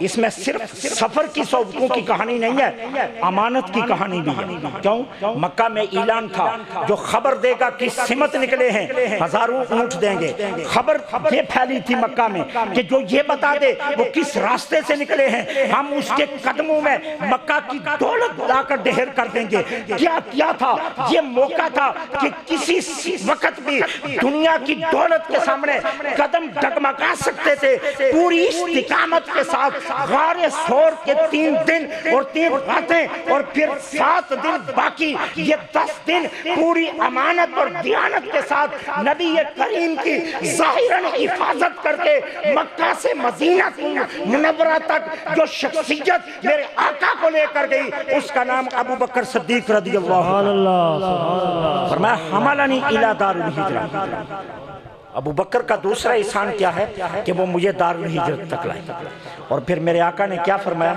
اس میں صرف سفر کی صعوبتوں کی کہانی نہیں ہے، امانت کی کہانی بھی ہے۔ کیوں؟ مکہ میں اعلان تھا جو خبر دے گا کہ سمت نکلے ہیں، ہزاروں اونٹ دیں گے۔ خبر یہ پھیلی تھی مکہ میں کہ جو یہ بتا دے وہ کس راستے سے نکلے ہیں، ہم اس کے قدموں میں مکہ کی دولت لا کر ڈھیر کر دیں گے۔ کیا تھا یہ موقع تھا کہ کسی وقت بھی دنیا کی دولت کے سامنے قدم ڈگمگا سکتے تھے۔ پوری استقامت کے ساتھ غار ثور کے 3 دن اور 3 راتیں اور پھر 7 دن باقی، یہ 10 دن پوری امانت اور دیانت کے ساتھ نبی کریم کی ظاہراً حفاظت کر کے مکہ سے مدینہ منورہ تک جو شخصیت میرے آقا کو لے کر گئی، اس کا نام ابو بکر صدیق رضی اللہ عنہ۔ فرمایا حملنی الی دار الہجرہ۔ ابو بکر کا دوسرا احسان کیا ہے کہ وہ مجھے دار الہجرت تک لائے۔ اور پھر میرے آقا نے کیا فرمایا؟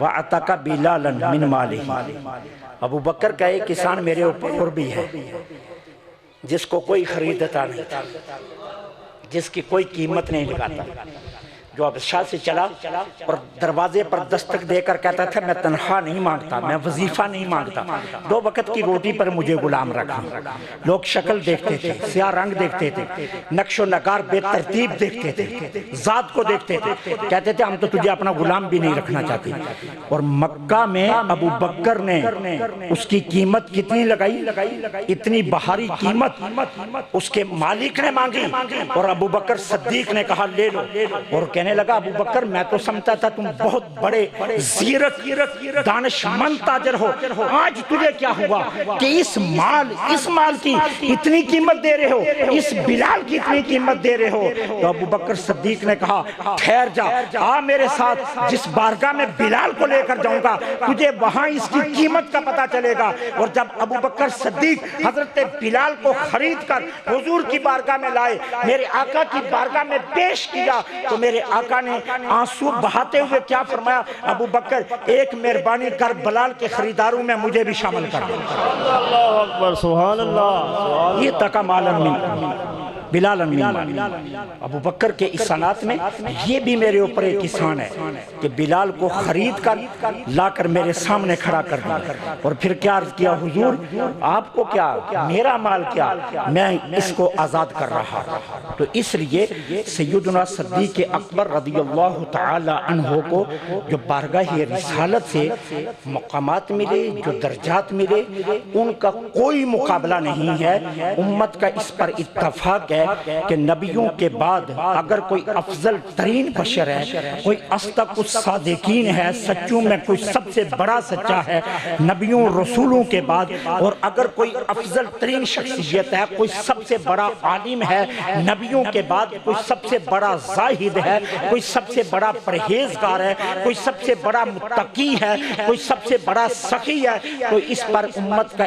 وَعَتَقَ بِلَالًا مِنْ مَالِهِ۔ ابو بکر کا ایک احسان میرے اوپر اور بھی ہے، جس کو کوئی خریدتا نہیں، جس کی کوئی قیمت نہیں لگاتا، جو ابشاہ سے چلا اور دروازے پر دستک دے کر کہتا تھا میں تنخواہ نہیں مانگتا، میں وظیفہ نہیں مانگتا، 2 وقت کی روٹی پر مجھے غلام رکھا۔ لوگ شکل دیکھتے تھے، سیاہ رنگ دیکھتے تھے، نقش و نگار بے ترتیب دیکھتے تھے، ذات کو دیکھتے تھے، کہتے تھے ہم تو تجھے اپنا غلام بھی نہیں رکھنا چاہتے۔ اور مکہ میں ابو بکر نے اس کی قیمت کتنی لگائی؟ اتنی بہاری قیمت اس کے مالک نے مانگی، اور ابو بکر صدیق نے کہا لے لو۔ اور کہنے لگا ابو بکر میں تو سمجھتا تھا تم بہت بڑے زیرت دانش مند تاجر ہو، آج تجھے کیا ہوا کہ اس مال کی اتنی قیمت دے رہے ہو، اس بلال کی اتنی قیمت دے رہے ہو؟ تو ابو بکر صدیق نے کہا ٹھہر جا، آ میرے ساتھ، جس بارگاہ میں بلال کو لے کر جاؤں گا تجھے وہاں اس کی قیمت کا پتہ چلے گا۔ اور جب ابو بکر صدیق حضرت بلال کو خرید کر حضور کی بارگاہ میں لائے، میرے آقا کی بارگاہ میں پیش کیا، تو میرے آقا نے آنسو بہاتے ہوئے کیا فرمایا؟ ابو بکر ایک مہربانی کر بلال کے خریداروں میں مجھے بھی شامل کر دے۔ اللہ اکبر، سبحان اللہ۔ یہ تکا مالن من بلال ابو بکر کے احسانات میں یہ بھی میرے اوپر ایک احسان ہے کہ بلال کو خرید کر لا کر میرے سامنے کھڑا کر دیا، اور پھر کیا عرض کیا حضور آپ کو کیا، میرا مال کیا، میں اس کو آزاد کر رہا۔ تو اس لیے سیدنا صدیق اکبر رضی اللہ تعالی عنہ کو جو بارگاہ رسالت سے مقامات ملے، جو درجات ملے، ان کا کوئی مقابلہ نہیں ہے۔ امت کا اس پر اتفاق ہے کہ نبیوں کے بعد اگر کوئی افضل ترین بشر ہے، کوئی اصدق الصادقین ہے، سچوں میں کوئی سب سے بڑا سچا ہے نبیوں رسولوں کے بعد، اور اگر کوئی افضل ترین شخصیت ہے، کوئی سب سے بڑا عالم ہے نبیوں کے بعد، کوئی سب سے بڑا زاہد ہے، کوئی سب سے بڑا پرہیزگار ہے، کوئی سب سے بڑا متقی ہے، کوئی سب سے بڑا سخی ہے، تو اس پر امت کا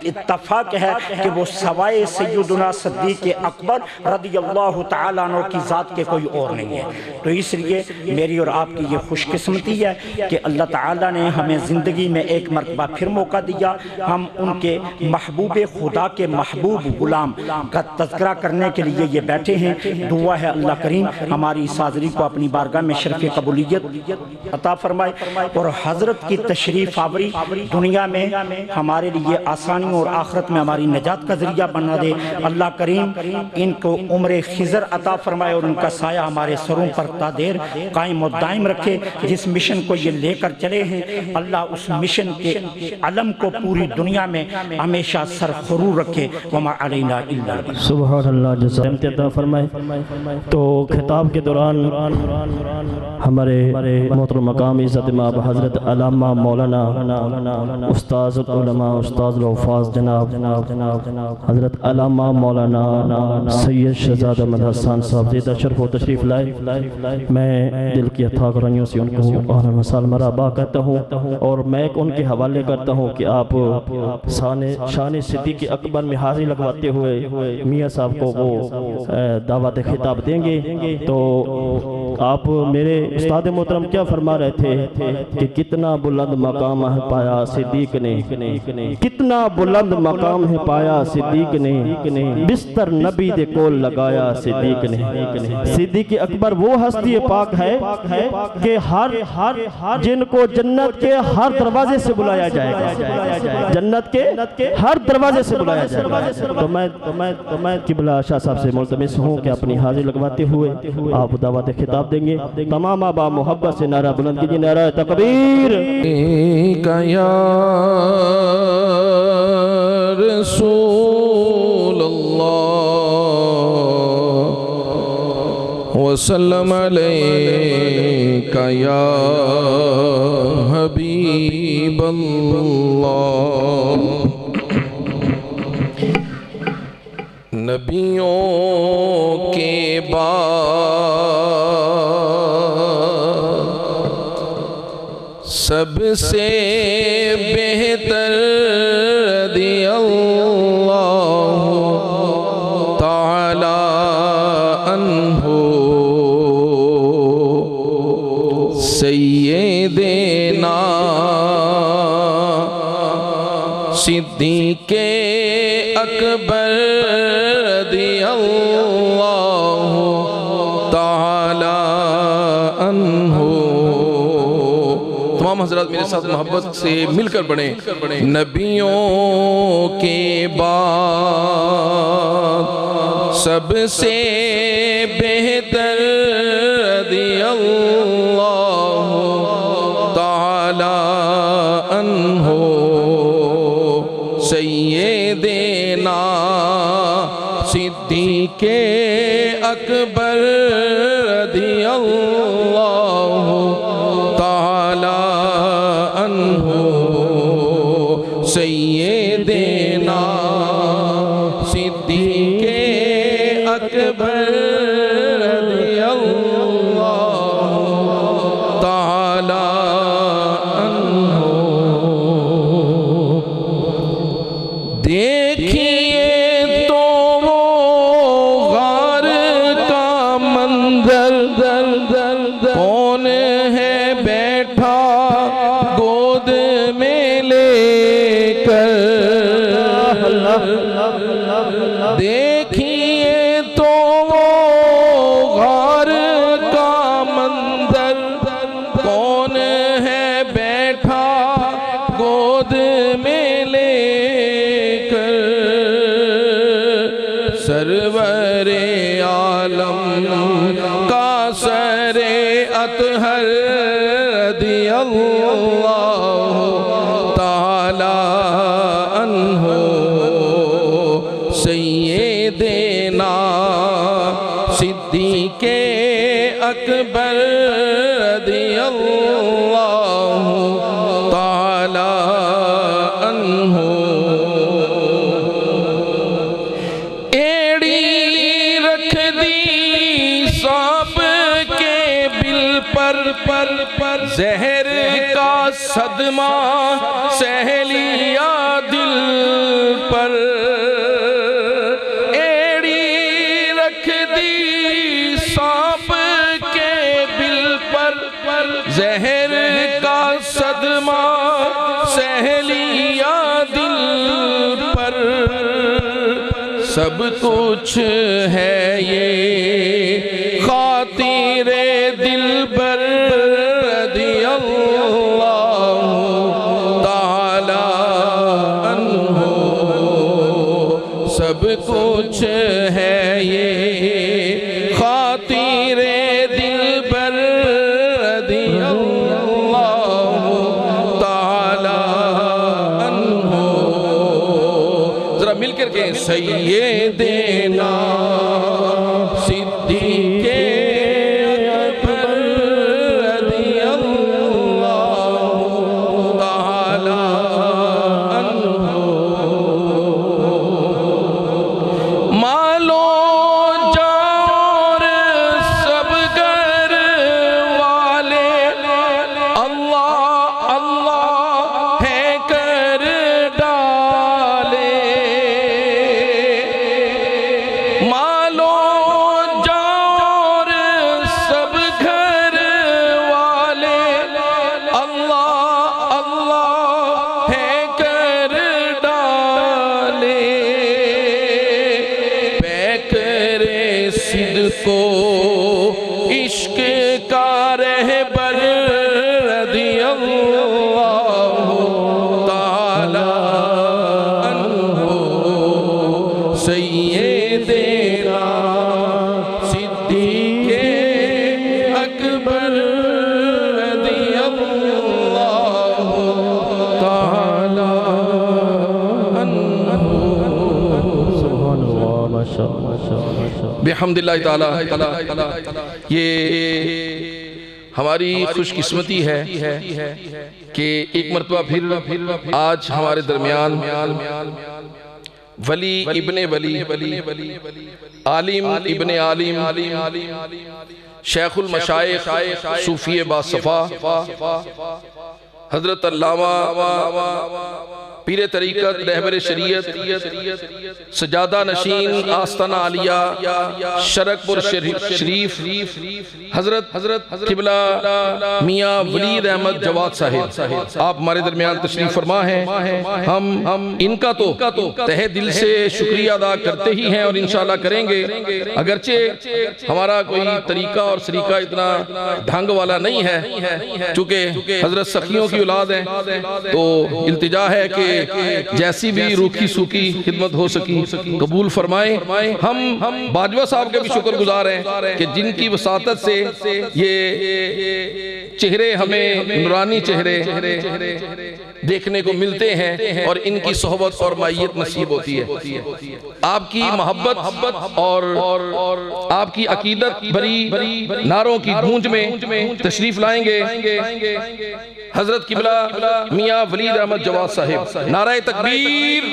اتفاق ہے کہ وہ سوائے سیدنا صدیق اکبر رضی اللہ تعالیٰ عنہ کی ذات کے کوئی اور نہیں ہے۔ تو اس لیے میری اور آپ کی یہ خوش قسمتی ہے کہ اللہ تعالیٰ نے ہمیں زندگی میں ایک مرتبہ پھر موقع دیا، ہم ان کے محبوب خدا کے محبوب غلام کا تذکرہ کرنے کے لیے یہ بیٹھے ہیں۔ دعا ہے اللہ کریم ہماری اس حاضری کو اپنی بارگاہ میں شرف قبولیت عطا فرمائے، اور حضرت کی تشریف آوری دنیا میں ہمارے لیے آسانی اور آخرت میں ہماری نجات کا ذریعہ بنا دے۔ اللہ کریم ان کو عمر خضر عطا فرمائے اور ان کا سایہ ہمارے سروں پر تا دیر قائم و دائم رکھے۔ جس مشن کو یہ لے کر چلے ہیں اللہ اس مشن کے علم کو پوری دنیا میں ہمیشہ سرفرو رکھے۔ وما علینا الا البلاغ۔ سبحان اللہ، جزا رحمت عطا فرمائے۔ تو خطاب کے دوران ہمارے محترم مقام عزت مآب حضرت علامہ مولانا استاذ العلماء استاذ الحفاظ جناب حضرت علامہ مولانا سید شہزاد احمد حسان صاحب زیدہ شرف و تشریف لائے۔ میں دل کی اتھاک رنگیوں سے ان کو اہلا وسہلا مرحبا کہتا ہوں اور میں ان کے حوالے کرتا ہوں کہ آپ شان صدیق اکبر میں حاضری لگواتے ہوئے میاں صاحب کو وہ دعوت خطاب دیں گے۔ تو آپ میرے استاد محترم کیا فرما رہے تھے کہ کتنا بلند مقام ہے پایا صدیق نے، کتنا بلند مقام ہے پایا صدیق نے، بستر نبی دے کول لگایا صدیق نے۔ صدیق اکبر وہ ہستی پاک ہے کہ ہر جن کو جنت کے ہر دروازے سے بلایا جائے گا، جنت کے ہر دروازے سے بلایا جائے گا۔ تو میں قبلہ شاہ صاحب سے ملتمس ہوں کہ اپنی حاضری لگواتے ہوئے آپ دعوت خطاب دیں گے۔ تمام آبا محبت سے نعرہ بلند کیجئے، نعرہ تکبیر۔ یا رسول اللہ وسلم علیک یا حبیب اللہ۔ نبیوں کے بعد سب سے بہتر رضی اللہ تعالی عنہ سیدنا صدیق اکبر رضی اللہ تعالی عنہ۔ تمام حضرات میرے ساتھ محبت سے مل کر پڑھیں۔ نبیوں کے بعد سب سے بہتر رضی اللہ تعالی عنہ سیدنا صدیق اکبر رضی اللہ تعالی عنہ سیدنا صدیق اکبر رضی اللہ تعالی عنہ۔ دیکھیے تو وہ غار کا منظر، کون ہے بیٹھا گود میں لے کر۔ دیکھیے تو وہ غار کا منظر، کون ہے بیٹھا گود میں لے کر۔ سرور عالم کا سر اطہر رضی اللہ تعالی عنہ سیدنا صدیق اکبر رضی اللہ تعالی عنہ۔ ایڑی رکھ دی سانپ کے بل پر، زہر کا صدمہ سہ لیا دل پر۔ ایڑی رکھ دی سانپ کے بل پر، زہر کا صدمہ سہ لیا دل پر۔ سب کچھ ہے یہ خاطر دلبر رضی اللہ تعالی عنہ۔ سب کچھ ہے یہ سیدنا صدیق اکبر رضی اللہ تعالی عنہ مالو جار سب گھر والے اللہ اللہ ہے کر ڈالے مالو جار سب گھر والے اللہ اللہ ہے کر ڈالے پیکر صدق و عشق کا رہبر رضی اللہ تعالی عنہ سیدنا صدیق اکبر رضی اللہ تعالی عنہ سبحان اللہ ماشاءاللہ بحمد اللہ تعالی یہ ہماری خوش قسمتی ہے کہ ایک مرتبہ پھر آج ہمارے درمیان ولی ابن ولی عالم ابن عالم شیخ المشائخ صوفی باصفا حضرت علامہ پیر طریقت رہبر شریعت سجادہ نشین آستانہ عالیہ شرک پور شریف حضرت قبلہ میاں ولید احمد جواد صاحب آپ ہمارے درمیان تشریف فرما ہیں ہم ان کا تو تہ دل سے شکریہ ادا کرتے ہی ہیں اور انشاءاللہ کریں گے اگرچہ ہمارا کوئی طریقہ اور سریقہ اتنا ڈھنگ والا نہیں ہے چونکہ حضرت سخیوں کی اولاد ہیں تو التجا ہے کہ جیسی بھی روکھی سوکھی خدمت ہو سکی قبول فرمائیں ہم باجوہ صاحب کے بھی شکر گزار ہیں کہ جن کی وساطت سے یہ چہرے ہمیں نورانی چہرے دیکھنے کو ملتے ہیں اور ان کی صحبت اور معیت نصیب ہوتی ہے آپ کی محبت اور آپ کی عقیدت بری نعروں کی گونج میں تشریف لائیں گے حضرت قبلہ میاں ولید احمد جواد صاحب نعرہ تکبیر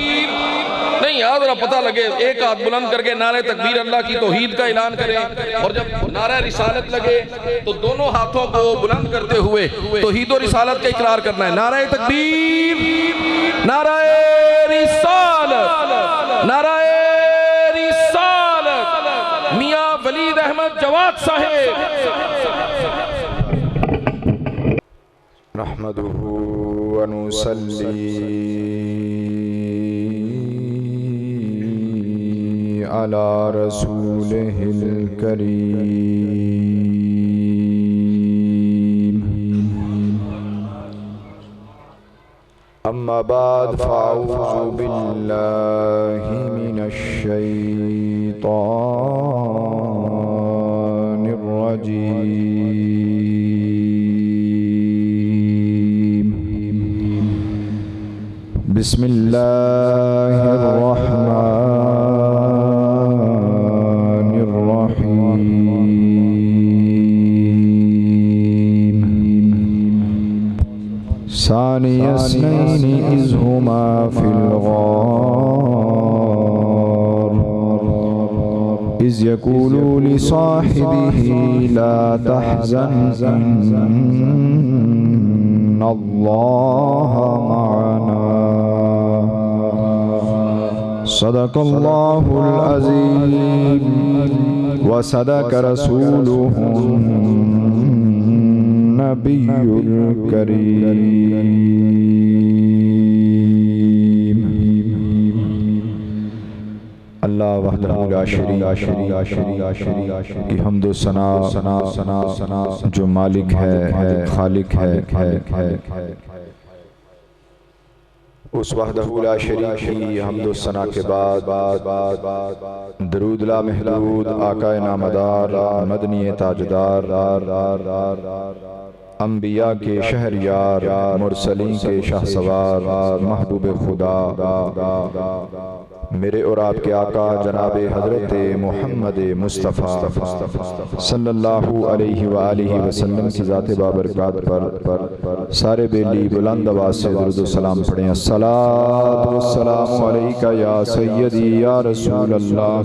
نہیں یاد رہا پتہ لگے ایک ہاتھ بلند کر کے نعرہ تکبیر اللہ کی توحید کا اعلان کریں اور جب نعرہ رسالت لگے تو دونوں ہاتھوں کو بلند کرتے ہوئے توحید و رسالت کا اقرار کرنا ہے نعرہ تکبیر نعرہ رسالت نعرہ رسالت میاں ولید احمد جواد صاحب نحمده ونصلي على رسوله الكريم أما بعد فأعوذ بالله من الشيطان الرجيم بسم الله الرحمن الرحيم ثاني اثنين إذ هما في الغار إذ يقول لصاحبه لا تحزن إن الله معنا صدق الله العظيم وصدق رسوله النبي الكريم اللہ وحدہ لا شریک کی حمد و ثنا جو مالک ہے خالق ہے اس وحدہ لا شریک کی حمد و ثنا کے بعد درود لا محدود آقا نامدار مدنی تاجدار انبیاء کے شہریار مرسلین کے شاہ سوار محبوب خدا میرے اور آپ کے آقا جناب حضرت محمد مصطفیٰ صلی اللہ علیہ وآلہ وسلم کی ذات بابرکات پر سارے بیلی بلند آواز سے درود و سلام پڑھیں۔ الصلاۃ والسلام علیکہ یا سیدی یا رسول اللہ،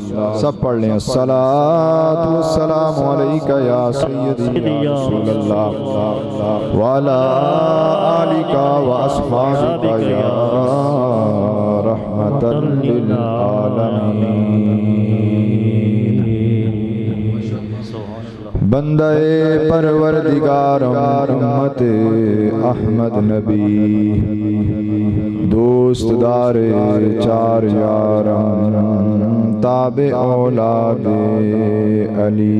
سب پڑھ لیں۔ الصلاۃ والسلام علیکہ یا سیدی یا رسول اللہ وعلی آلکہ واصحابکہ یا رحمت للعالمین۔ بندہ پروردگار امت احمد نبی، دوست دار چار یارم، تابع اولاد علی،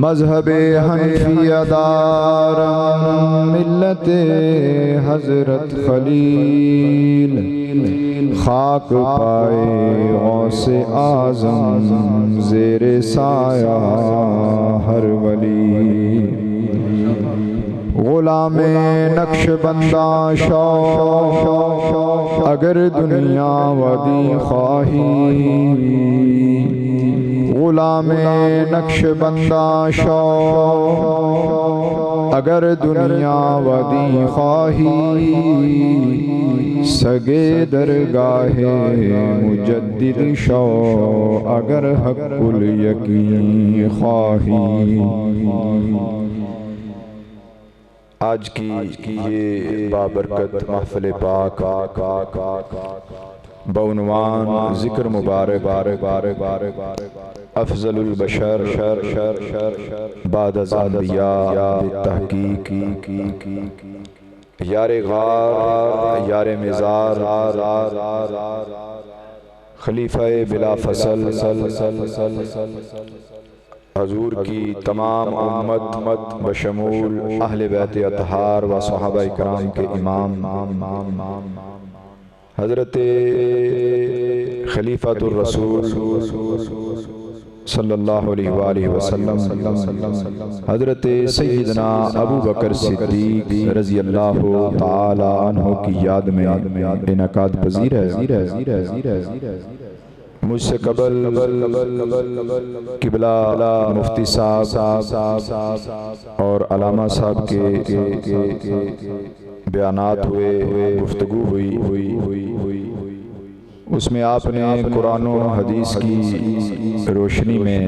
مذہب حنفیہ دارم، ملت حضرت خلیل، خاک پائے غوث اعظم، زیر سایہ ہر ولی، غلام نقش بندہ شاہ، اگر دنیا ودی خواہی، غلام نقش بندہ شاہ، اگر دنیا ودی خواہی، سگے درگاہ مجدد شو، اگر حق الیقین خواہی۔ آج کی یہ بابرکت محفل پاک بعنوان ذکر مبارک افضل البشر بعد از انبیاء بالتحقیق، یار غار یار مزار خلیفہ بلا فصل حضور کی تمام امت بشمول اہل بیت اطہار و صحابہ اکرام کے امام حضرت خلیفۃ الرسول صلی اللہ علیہ وآلہ وسلم، حضرت سیدنا ابو بکر صدیق رضی اللہ تعالی عنہ کی یاد میں انعقاد پذیر ہے۔ مجھ سے قبل قبلہ مفتی صاحب اور علامہ صاحب کے بیانات ہوئے، گفتگو ہوئی، اس میں آپ نے قرآن و حدیث کی روشنی میں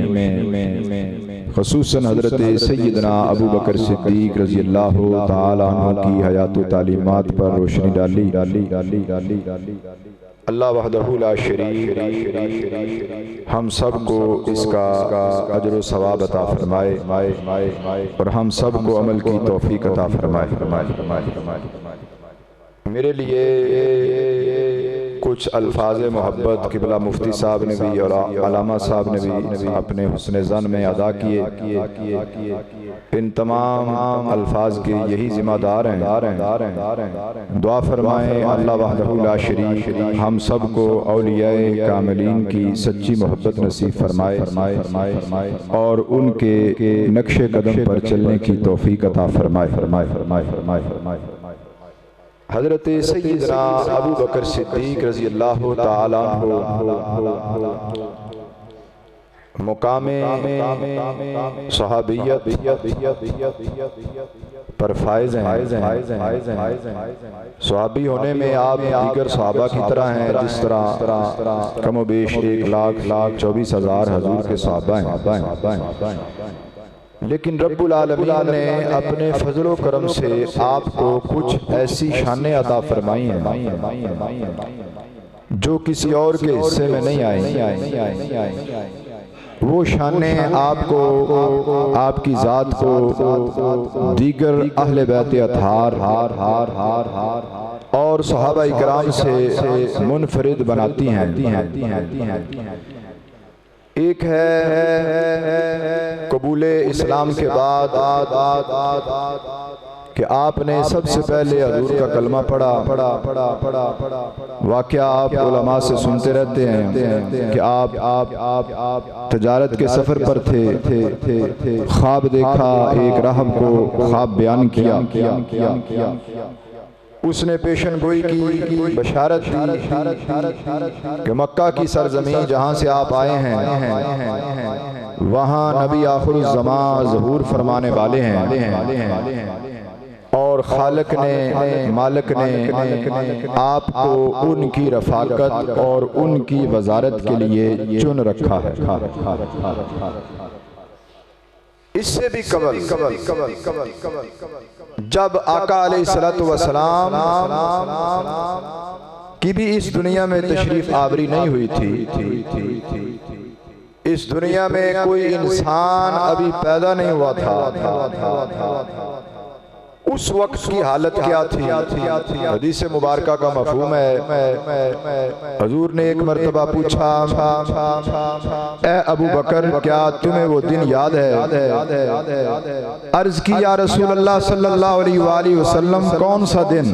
خصوصاً حضرت سیدنا ابو بکر صدیق رضی اللہ تعالی عنہ کی حیات و تعلیمات پر روشنی ڈالی۔ اللہ وحدہ لا شریک ہم سب کو اس کا اجر و ثواب عطا فرمائے اور ہم سب کو عمل کی توفیق عطا فرمائے۔ میرے لیے کچھ الفاظ محبت قبلہ مفتی صاحب نے بھی اور علامہ صاحب نے بھی اپنے حسن ظن میں ادا کیے۔ ان تمام الفاظ کے یہی ذمہ دار ہیں۔ دعا فرمائیں اللہ وحدہ لا شریک ہم سب کو اولیاء کاملین کی سچی محبت نصیب فرمائے اور ان کے نقش قدم پر چلنے کی توفیق عطا فرمائے۔ حضرت سیدنا ابو بکر صدیق رضی اللہ تعالیٰ عنہ مقام صحابیت پر فائز ہیں۔ صحابی ہونے میں آپ دیگر صحابہ کی طرح ہیں، جس طرح کم و بیش 1,24,000 حضور کے صحابہ ہیں، لیکن رب العالمین نے اپنے فضل و کرم سے آپ کو کچھ ایسی شانیں عطا فرمائی ہیں جو کسی اور کے حصے میں نہیں آئیں۔ وہ شانیں آپ کو، آپ کی ذات کو دیگر اہل بیت اطہار اور صحابہ اکرام سے منفرد بناتی ہیں۔ ایک ہے قبول اسلام کے بعد کہ آپ نے سب سے پہلے حضور کا کلمہ پڑھا۔ واقعہ آپ علماء سے سنتے رہتے ہیں کہ آپ تجارت کے سفر پر تھے، خواب دیکھا، ایک راہب کو خواب بیان کیا، اس نے پیشن گوئی کی، بشارت دی کہ مکہ کی سرزمین جہاں سے آپ آئے ہیں وہاں نبی آخر الزمان ظہور فرمانے والے ہیں، اور خالق نے، مالک نے آپ کو ان کی رفاقت اور ان کی وزارت کے لیے چن رکھا ہے۔ اس سے بھی قبل جب آقا علیہ السلام کی بھی اس دنیا میں تشریف آوری نہیں ہوئی تھی، اس دنیا میں کوئی انسان ابھی پیدا نہیں ہوا تھا، اس وقت کی حالت کیا تھی؟ حدیث مبارکہ کا مفہوم ہے، حضور نے ایک مرتبہ پوچھا، اے ابو بکر کیا تمہیں وہ دن یاد ہے؟ عرض کی یا رسول اللہ صلی اللہ علیہ وآلہ وسلم کون سا دن؟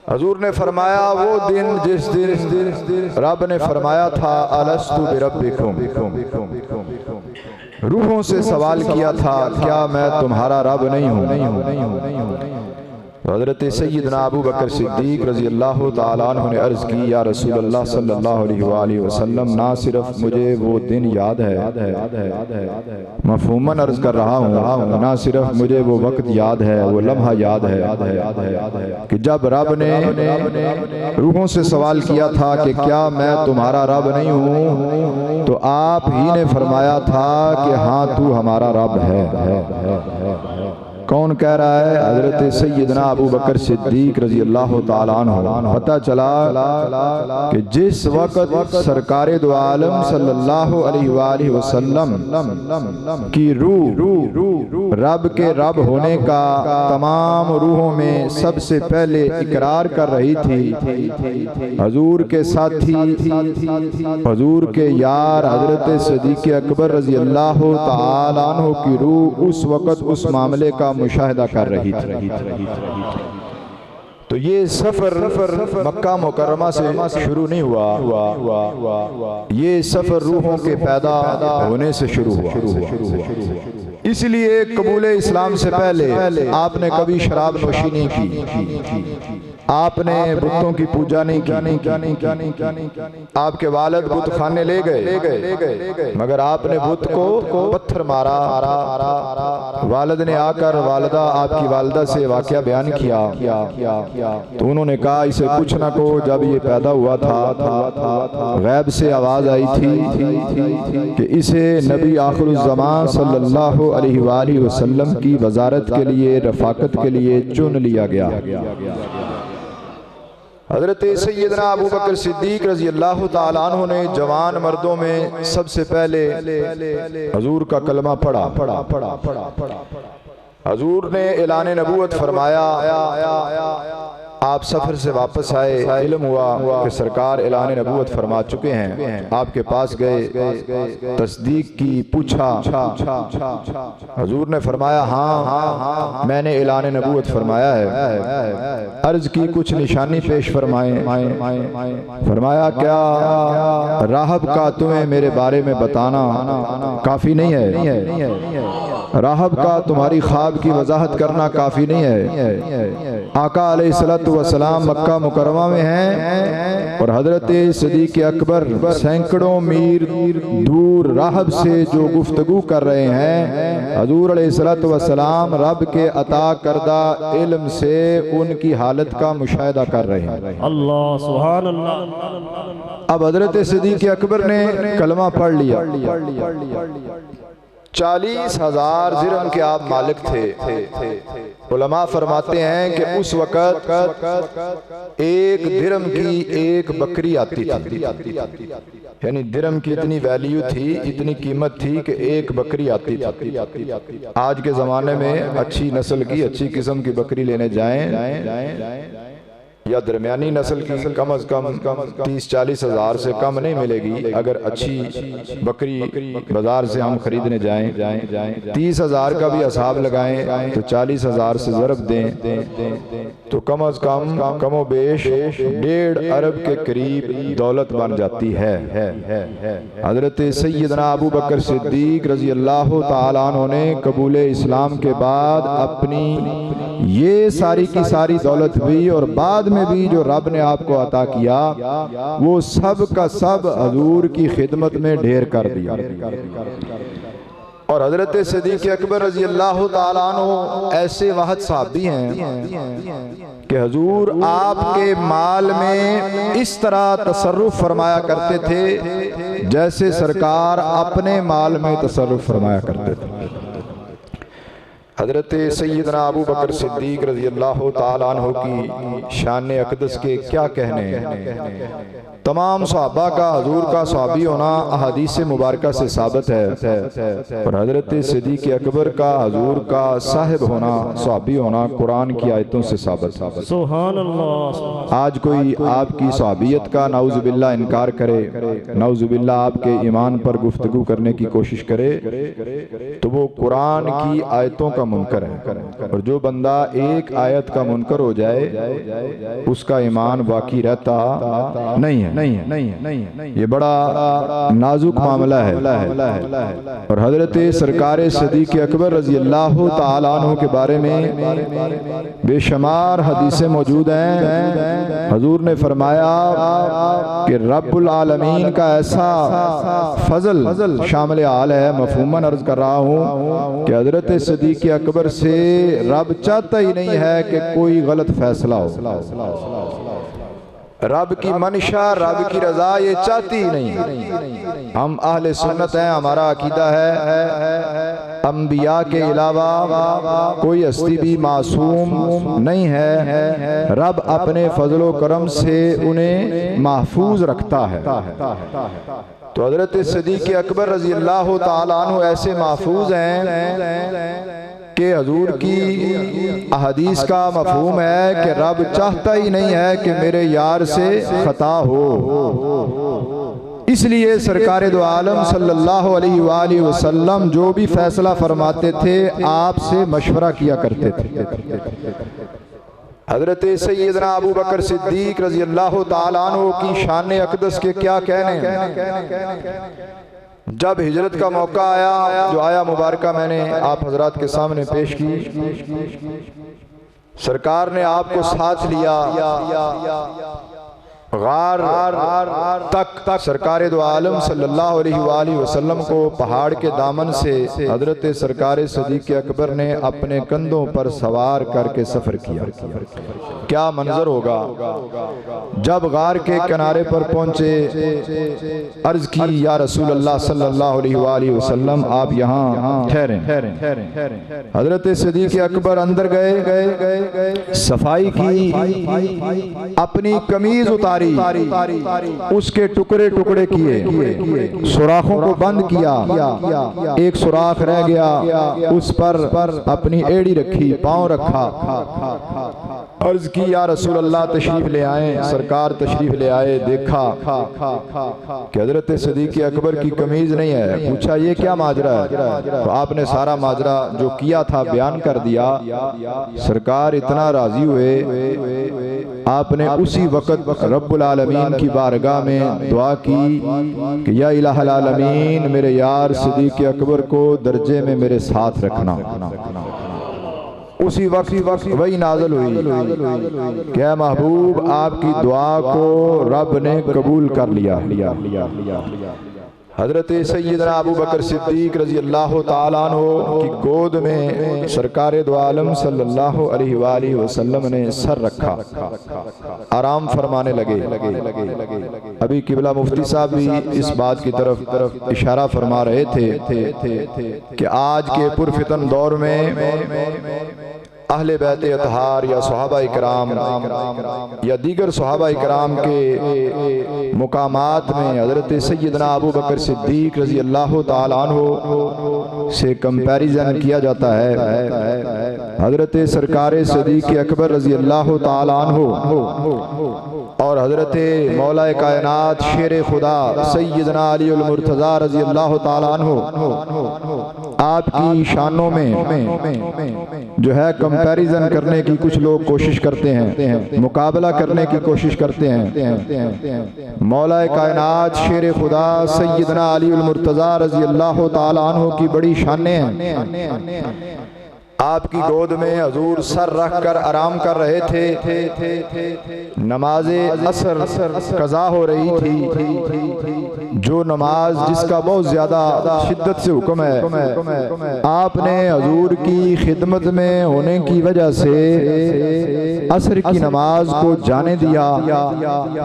حضور نے فرمایا وہ دن جس دن رب نے فرمایا تھا الست بربکم، روحوں سے سوال کیا تھا کیا میں تمہارا رب نہیں ہوں؟ حضرت سیدنا ابو بکر صدیق رضی اللہ تعالیٰ عنہ نے عرض کی یا رسول اللہ صلی اللہ علیہ وآلہ وسلم نہ صرف مجھے وہ دن یاد ہے، مفہوماً عرض کر رہا ہوں، نہ صرف مجھے وہ وقت یاد ہے، وہ لمحہ یاد ہے کہ جب رب نے روحوں سے سوال کیا تھا کہ کیا میں تمہارا رب نہیں ہوں، تو آپ ہی نے فرمایا تھا کہ ہاں تو ہمارا رب ہے۔ کون کہہ رہا ہے؟ حضرت سیدنا ابو بکر صدیق رضی اللہ تعالیٰ عنہ۔ پتہ چلا کہ جس وقت سرکار دو عالم صلی اللہ علیہ وآلہ وسلم کی روح رب کے رب ہونے کا تمام روحوں میں سب سے پہلے اقرار کر رہی تھی، حضور کے ساتھی، حضور کے یار حضرت صدیق اکبر رضی اللہ تعالیٰ عنہ کی روح اس وقت اس معاملے کا مشاہدہ کر رہی تھی۔ تو یہ سفر مکہ مکرمہ سے شروع نہیں ہوا، یہ سفر روحوں کے پیدا ہونے سے شروع ہوا۔ اس لیے قبول اسلام سے پہلے آپ نے کبھی شراب نوشی نہیں کی، آپ نے بتوں کی پوجا نہیں کی، آپ کے والد بت خانے لے گئے مگر آپ نے بت کو پتھر مارا۔ والد نے آ کر والدہ آپ کی والدہ سے واقعہ بیان کیا تو انہوں نے کہا اسے کچھ نہ کو، جب یہ پیدا ہوا تھا غیب سے آواز آئی تھی کہ اسے نبی آخر الزمان صلی اللہ علیہ وآلہ وسلم کی وزارت کے لیے، رفاقت کے لیے چن لیا گیا۔ حضرت سیدنا ابو بکر صدیق رضی اللہ تعالیٰ عنہ نے جوان مردوں میں سب سے پہلے حضور کا کلمہ پڑھا۔ حضور نے اعلان نبوت فرمایا، آپ سفر سے واپس آئے، علم ہوا کہ سرکار اعلان نبوت فرما چکے ہیں، آپ کے پاس گئے، تصدیق کی، پوچھا، حضور نے فرمایا ہاں میں نے اعلان نبوت فرمایا ہے۔ عرض کی کچھ نشانی پیش فرمائیں، فرمایا کیا راہب کا تمہیں میرے بارے میں بتانا کافی نہیں ہے؟ راہب کا تمہاری خواب کی وضاحت کرنا کافی نہیں ہے؟ آقا علیہ السلام مکہ مکرمہ میں ہیں اور حضرت صدیق اکبر سینکڑوں میل دور راہب سے جو گفتگو کر رہے ہیں، حضور علیہ السلام رب کے عطا کردہ علم سے ان کی حالت کا مشاہدہ کر رہے ہیں۔ اللہ سبحان اللہ۔ اب حضرت صدیق اکبر نے کلمہ پڑھ لیا، 40,000 درہم کے آپ مالک تھے۔ علماء فرماتے ہیں کہ اس وقت ایک درہم کی ایک بکری آتی تھی، یعنی درہم کی اتنی ویلیو تھی، اتنی قیمت تھی کہ ایک بکری آتی تھی۔ آج کے زمانے میں اچھی نسل کی، اچھی قسم کی بکری لینے جائیں یا درمیانی نسل کی کم از کم 30-40 ہزار سے کم نہیں ملے گی۔ اگر اچھی بکری بازار سے ہم خریدنے جائیں 30 ہزار کا بھی حساب لگائیں تو 40 ہزار سے ضرب دیں تو کم از کم کم و بیش 1.5 ارب کے قریب دولت بن جاتی ہے۔ حضرت سیدنا ابو بکر صدیق رضی اللہ تعالیٰ عنہ نے قبول اسلام کے بعد اپنی یہ ساری کی ساری دولت بھی اور بعد میں بھی جو رب نے آپ کو عطا کیا وہ سب کا سب حضور کی خدمت میں ڈھیر کر دیا۔ اور حضرت صدیق اکبر رضی اللہ تعالیٰ عنہ ایسے واحد صحابی ہیں کہ حضور آپ کے مال میں اس طرح تصرف فرمایا کرتے تھے جیسے سرکار اپنے مال میں تصرف فرمایا کرتے تھے۔ حضرت سیدنا ابو بکر صدیق رضی اللہ تعالیٰ عنہ کی شان اقدس کے کیا کہنے ہیں۔ تمام صحابہ کا حضور کا صحابی ہونا احادیث مبارکہ سے ثابت ہے، اور حضرت صدیق اکبر کا حضور کا صاحب ہونا صحابی ہونا قرآن کی آیتوں سے ثابت ہے۔ سبحان اللہ۔ آج کوئی آپ کی صحابیت کا نعوذ باللہ انکار کرے، نعوذ باللہ آپ کے ایمان پر گفتگو کرنے کی کوشش کرے تو وہ قرآن کی آیتوں کا منکر ہے، اور جو بندہ ایک آیت کا منکر ہو جائے اس کا ایمان باقی رہتا نہیں ہے۔ یہ بڑا نازک معاملہ ہے، اور حضرت سرکار صدیق اکبر رضی اللہ تعالیٰ عنہ کے بارے میں بے شمار حدیثیں موجود ہیں۔ حضور نے فرمایا کہ رب العالمین کا ایسا فضل شامل حال ہے، مفہوماً عرض کر رہا ہوں کہ حضرت صدیق اکبر سے رب چاہتا ہی نہیں ہے کہ کوئی غلط فیصلہ ہو۔ رب کی منشا، رب کی رضا یہ چاہتی نہیں۔ ہم اہل سنت ہیں، ہمارا عقیدہ ہے انبیاء کے علاوہ کوئی ہستی بھی معصوم نہیں ہے، رب اپنے فضل و کرم سے انہیں محفوظ رکھتا ہے۔ تو حضرت صدیق اکبر رضی اللہ تعالیٰ عنہ ایسے محفوظ ہیں کہ حضور کی احادیث کا مفہوم ہے کہ رب چاہتا ہی نہیں ہے کہ میرے یار سے خطا ہو، اس لیے سرکار دو عالم صلی اللہ علیہ وآلہ وسلم جو بھی فیصلہ فرماتے تھے آپ سے مشورہ کیا کرتے تھے۔ حضرت سیدنا ابو بکر صدیق رضی اللہ تعالیٰ عنہ کی شان اقدس کے کیا کہنے ہیں۔ جب ہجرت کا موقع آیا، جو آیا مبارکہ میں نے آپ حضرات کے سامنے پیش کی، سرکار نے آپ کو ساتھ لیا، غار تک سرکار دو عالم صلی اللہ علیہ وآلہ وسلم کو پہاڑ کے دامن سے حضرت سرکار صدیق اکبر نے اپنے کندھوں پر سوار کر کے سفر کیا۔ کیا منظر ہوگا جب غار کے کنارے پر پہنچے، عرض کی یا رسول اللہ صلی اللہ علیہ وآلہ وسلم آپ یہاں ٹھہریں۔ حضرت صدیق اکبر اندر گئے، صفائی کی، اپنی قمیض اتاری، اس کے ٹکڑے ٹکڑے کیے، سوراخوں کو بند کیا، ایک سوراخ رہ گیا، اس پر اپنی ایڑی رکھی، پاؤں رکھا، عرض کی یا رسول اللہ تشریف لے آئیں۔ سرکار تشریف لے آئے، دیکھا کہ حضرت صدیق اکبر کی قمیض نہیں ہے، پوچھا یہ کیا ماجرا ہے؟ تو آپ نے سارا ماجرا جو کیا تھا بیان کر دیا۔ سرکار اتنا راضی ہوئے، آپ نے اسی وقت رب العالمین کی بارگاہ میں دعا کی کہ یا الہ العالمین میرے یار صدیق اکبر کو درجے میں میرے ساتھ رکھنا۔ اسی وقت وہی نازل ہوئی کہ اے محبوب آپ کی دعا کو رب نے قبول کر لیا۔ حضرت سیدنا ابو بکر صدیق رضی اللہ تعالیٰ عنہ کی گود میں سرکار دو عالم صلی اللہ علیہ وآلہ وسلم نے سر رکھا، آرام فرمانے لگے۔ ابھی قبلہ مفتی صاحب بھی اس بات کی طرف اشارہ فرما رہے تھے کہ آج کے پرفتن دور میں اہل بیت اطہار یا صحابہ اکرام یا دیگر صحابہ اکرام کے مقامات میں حضرت سیدنا ابو بکر صدیق رضی اللہ تعالیٰ عنہ سے کمپیریزن کیا جاتا ہے حضرت سرکار صدیق اکبر رضی اللہ تعالیٰ عنہ اور حضرت مولا کائنات شیر خدا سیدنا علی المرتضی رضی اللہ تعالیٰ عنہ آپ کی شانوں میں جو ہے کمپیریزن کرنے کی کچھ لوگ کوشش کرتے ہیں، مقابلہ کرنے کی کوشش کرتے ہیں۔ مولا کائنات شیر خدا سیدنا علی المرتضیٰ رضی اللہ تعالیٰ عنہ کی بڑی شانیں ہیں۔ آپ کی گود میں حضور سر رکھ کر آرام کر رہے تھے، نماز عصر قضا ہو رہی تھی، جو نماز جس کا بہت زیادہ شدت سے حکم ہے، آپ نے حضور کی خدمت میں ہونے کی وجہ سے عصر کی نماز کو جانے دیا۔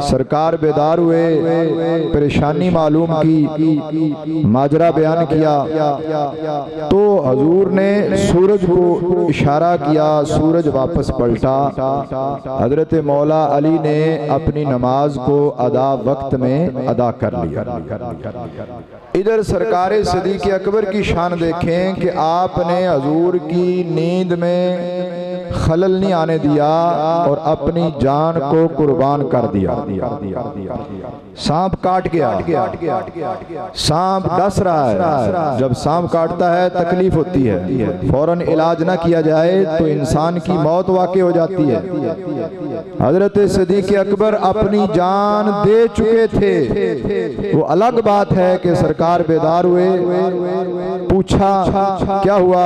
سرکار بیدار ہوئے، پریشانی معلوم کی، ماجرا بیان کیا، تو حضور نے سورج کو اشارہ کیا، سورج واپس پلٹا۔ حضرت مولا علی نے اپنی نماز کو ادا وقت میں ادا کر لیا۔ ادھر سرکار صدیق اکبر کی شان دیکھیں کہ آپ نے حضور کی نیند میں خلل نہیں آنے دیا اور اپنی جان کو قربان کر دیا۔ سانپ کاٹ گیا، سانپ ڈس رہا ہے، جب سانپ کاٹتا ہے تکلیف ہوتی ہے، فوراً علاج نہ کیا جائے تو انسان کی موت واقع ہو جاتی ہے۔ حضرت صدیق اکبر اپنی جان دے چکے تھے، وہ الگ بات ہے کہ سرکار بیدار ہوئے، پوچھا کیا ہوا،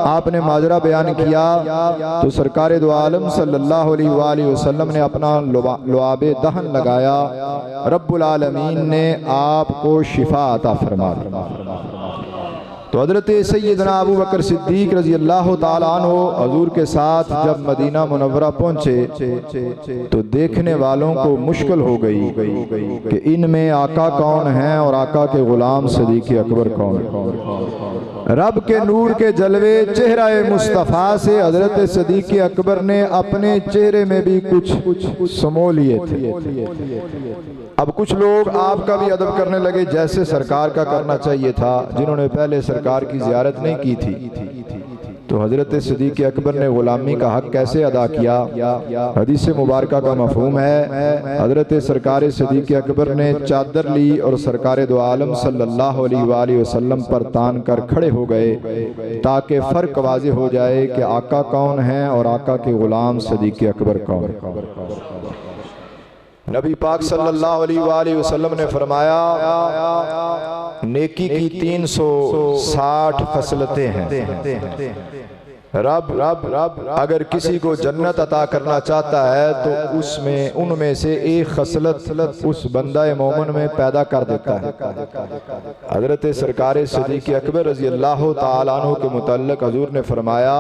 آپ نے ماجرا بیان کیا، تو سرکار دو عالم صلی اللہ علیہ وآلہ وسلم نے اپنا لعاب دہن لگایا، رب العالمین نے آپ کو شفا عطا فرما دی۔ تو حضرت سیدنا ابو بکر صدیق رضی اللہ تعالیٰ عنہ حضور کے ساتھ جب مدینہ منورہ پہنچے تو دیکھنے والوں کو مشکل ہو گئی کہ ان میں آقا کون ہیں اور آقا کے غلام صدیق اکبر کون ہیں۔ رب کے نور کے جلوے چہرہ مصطفیٰ سے حضرت صدیق اکبر نے اپنے چہرے میں بھی کچھ سمو لیے تھے۔ اب کچھ لوگ آپ کا بھی ادب کرنے لگے جیسے سرکار کا کرنا چاہیے تھا، جنہوں نے پہلے سرکار کی زیارت نہیں کی تھی۔ تو حضرت صدیق اکبر نے غلامی کا حق کیسے ادا کیا؟ حدیث مبارکہ کا مفہوم ہے، حضرت سرکار صدیق اکبر نے چادر لی اور سرکار دو عالم صلی اللہ علیہ وآلہ وسلم پر تان کر کھڑے ہو گئے تاکہ فرق واضح ہو جائے کہ آقا کون ہیں اور آقا کے غلام صدیق اکبر کون ہیں۔ نبی پاک صلی اللہ علیہ وآلہ وسلم نے فرمایا نیکی کی 360 خصلتیں ہیں۔ رب اگر کسی کو جنت عطا کرنا چاہتا ہے تو ان میں سے ایک خصلت اس بندہ مومن میں پیدا کر دیتا ہے۔ حضرت سرکار صدیق اکبر رضی اللہ تعالیٰ عنہ کے متعلق حضور نے فرمایا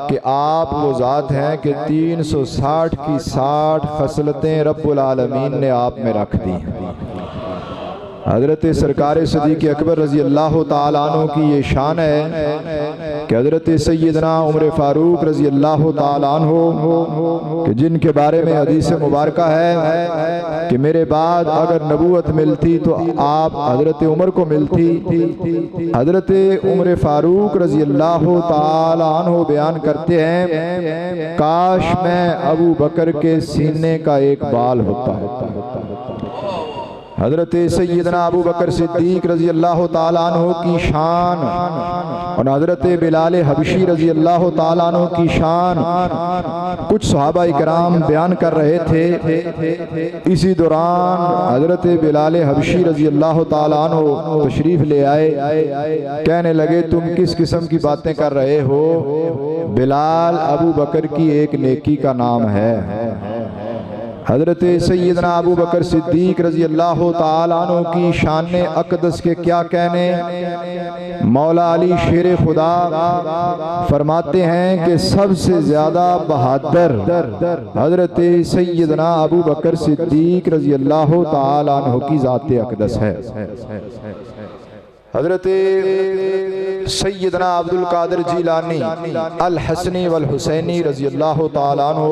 کہ آپ وہ ذات ہیں کہ 360 کی 60 خصلتیں رب العالمین نے آپ میں رکھ دی ہیں۔ حضرت سرکار صدیق اکبر رضی اللہ تعالیٰ عنہ کی یہ شان ہے کہ حضرت سیدنا عمر فاروق رضی اللہ تعالیٰ عنہ کہ جن کے بارے میں حدیث مبارکہ ہے کہ میرے بعد اگر نبوت ملتی تو آپ حضرت عمر کو ملتی، حضرت عمر فاروق رضی اللہ تعالیٰ عنہ بیان کرتے ہیں کاش میں ابو بکر کے سینے کا ایک بال ہوتا ہے۔ حضرت سیدنا ابو بکر صدیق رضی اللہ تعالیٰ عنہ کی شان اور حضرت بلال حبشی رضی اللہ تعالیٰ عنہ کی شان کچھ صحابہ کرام بیان کر رہے تھے۔ اسی دوران حضرت بلال حبشی رضی اللہ تعالیٰ عنہ تشریف لے آئے، کہنے لگے تم کس قسم کی باتیں کر رہے ہو؟ بلال ابو بکر کی ایک نیکی کا نام ہے۔ حضرت سیدنا ابو بکر صدیق رضی اللہ تعالیٰ عنہ کی شان اقدس کے کیا کہنے؟ مولا علی شیر خدا فرماتے ہیں کہ سب سے زیادہ بہادر حضرت سیدنا ابو بکر صدیق رضی اللہ تعالیٰ عنہ کی ذات اقدس ہے۔ حضرت سیدنا عبد القادر جیلانی الحسنی والحسینی رضی اللہ تعالیٰ عنہ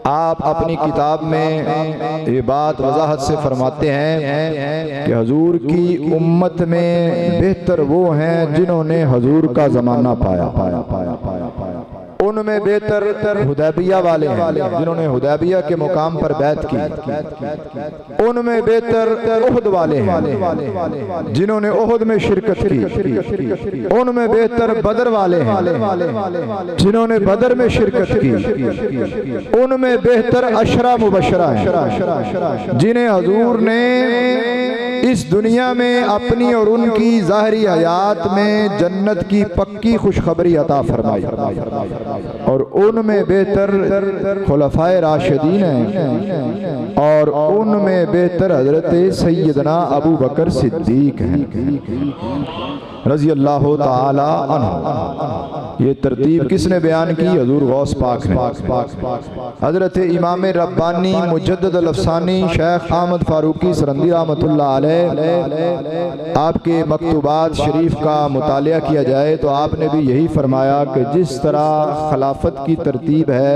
آپ اپنی کتاب میں یہ بات وضاحت سے فرماتے ہیں کہ حضور کی امت میں بہتر وہ ہیں جنہوں نے حضور کا زمانہ پایا۔ ان میں بہتر حدیبیہ والے ہیں جنہوں نے حدیبیہ کے مقام پر بیعت کی، ان میں بہتر احد والے ہیں جنہوں نے احد میں شرکت کی، ان میں بہتر بدر والے ہیں جنہوں نے بدر میں شرکت کی، ان میں بہتر عشرہ مبشرہ ہیں جنہیں حضور نے اس دنیا میں اپنی اور ان کی ظاہری حیات میں جنت کی پکی خوشخبری عطا فرمائی، اور ان میں بہتر خلفائے راشدین ہیں، اور ان میں بہتر حضرت سیدنا ابو بکر صدیق ہیں رضی اللہ تعالی عنہ۔ یہ ترتیب کس نے بیان کی؟ حضور غوث پاک نے۔ حضرت امام ربانی مجدد الافسانی شیخ احمد فاروقی سرندی رحمۃ اللہ علیہ، آپ کے مکتوبات شریف کا مطالعہ کیا جائے تو آپ نے بھی یہی فرمایا کہ جس طرح خلافت کی ترتیب ہے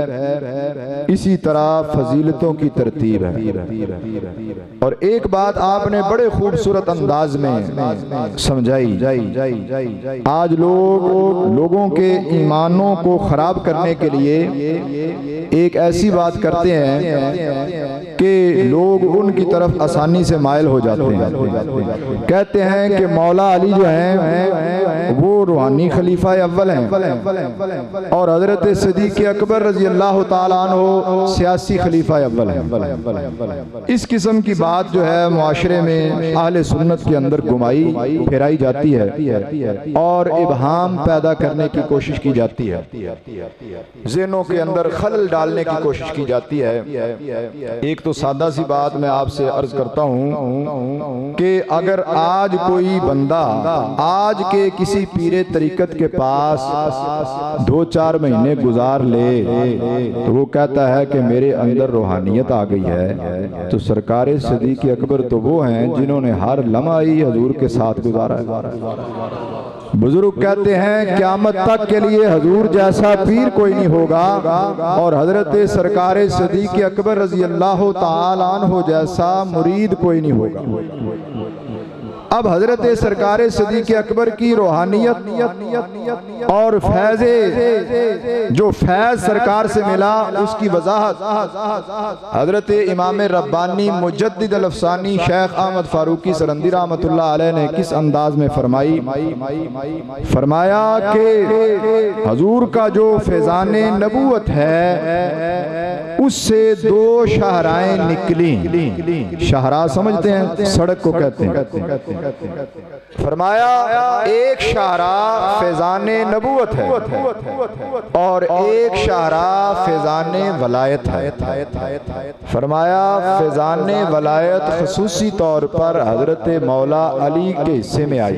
اسی طرح فضیلتوں کی ترتیب ہے، اور ایک بات آپ نے بڑے خوبصورت انداز میں سمجھائی، آج لوگوں کے ایمانوں کو خراب کرنے کے لیے ایک ایسی بات کرتے ہیں کہ لوگ ان کی طرف آسانی سے مائل ہو جاتے ہیں، کہتے ہیں کہ مولا علی جو ہیں وہ روحانی خلیفہ اول ہیں اور حضرت صدیق اکبر رضی اللہ تعالیٰ عنہ سیاسی خلیفہ اول ہیں۔ اس قسم کی بات جو ہے معاشرے میں اہل سنت کے اندر گمائی پھیرائی جاتی ہے اور ابہام پیدا کرنے کی کوشش کی جاتی ہے، ذہنوں کے اندر خلل ڈالنے کی کوشش کی جاتی ہے۔ ایک تو سادہ سی بات میں آپ سے عرض کرتا ہوں کہ اگر آج کوئی بندہ آج کے کسی پیر طریقت کے پاس 2-4 مہینے گزار لے تو وہ کہتا ہے کہ میرے اندر روحانیت آ گئی ہے، تو سرکار صدیق اکبر تو وہ ہیں جنہوں نے ہر لمحہ ہی حضور کے ساتھ گزارا ہے۔ بزرگ کہتے ہیں قیامت تک کے لیے حضور جیسا پیر کوئی نہیں ہوگا اور حضرت سرکار صدیق اکبر رضی اللہ تعالی عنہ جیسا مرید کوئی نہیں ہوگا۔ اب حضرت سرکار صدیق اکبر کی روحانیت اور فیض جو فیض سرکار سے ملا اس کی وضاحت حضرت امام ربانی مجدد الافسانی شیخ احمد فاروقی سرندی رحمۃ اللہ علیہ نے کس انداز میں فرمائی؟ فرمایا کہ حضور کا جو فیضان نبوت ہے اس سے 2 شاہراہیں نکلیں۔ شاہراہ سمجھتے ہیں؟ سڑک کو کہتے ہیں۔ فرمایا ایک شاہراہ فیضان نبوت ہے اور ایک شاہراہ فیضان ولایت ہے۔ فرمایا فیضان ولایت خصوصی طور پر حضرت مولا علی کے حصے میں آئی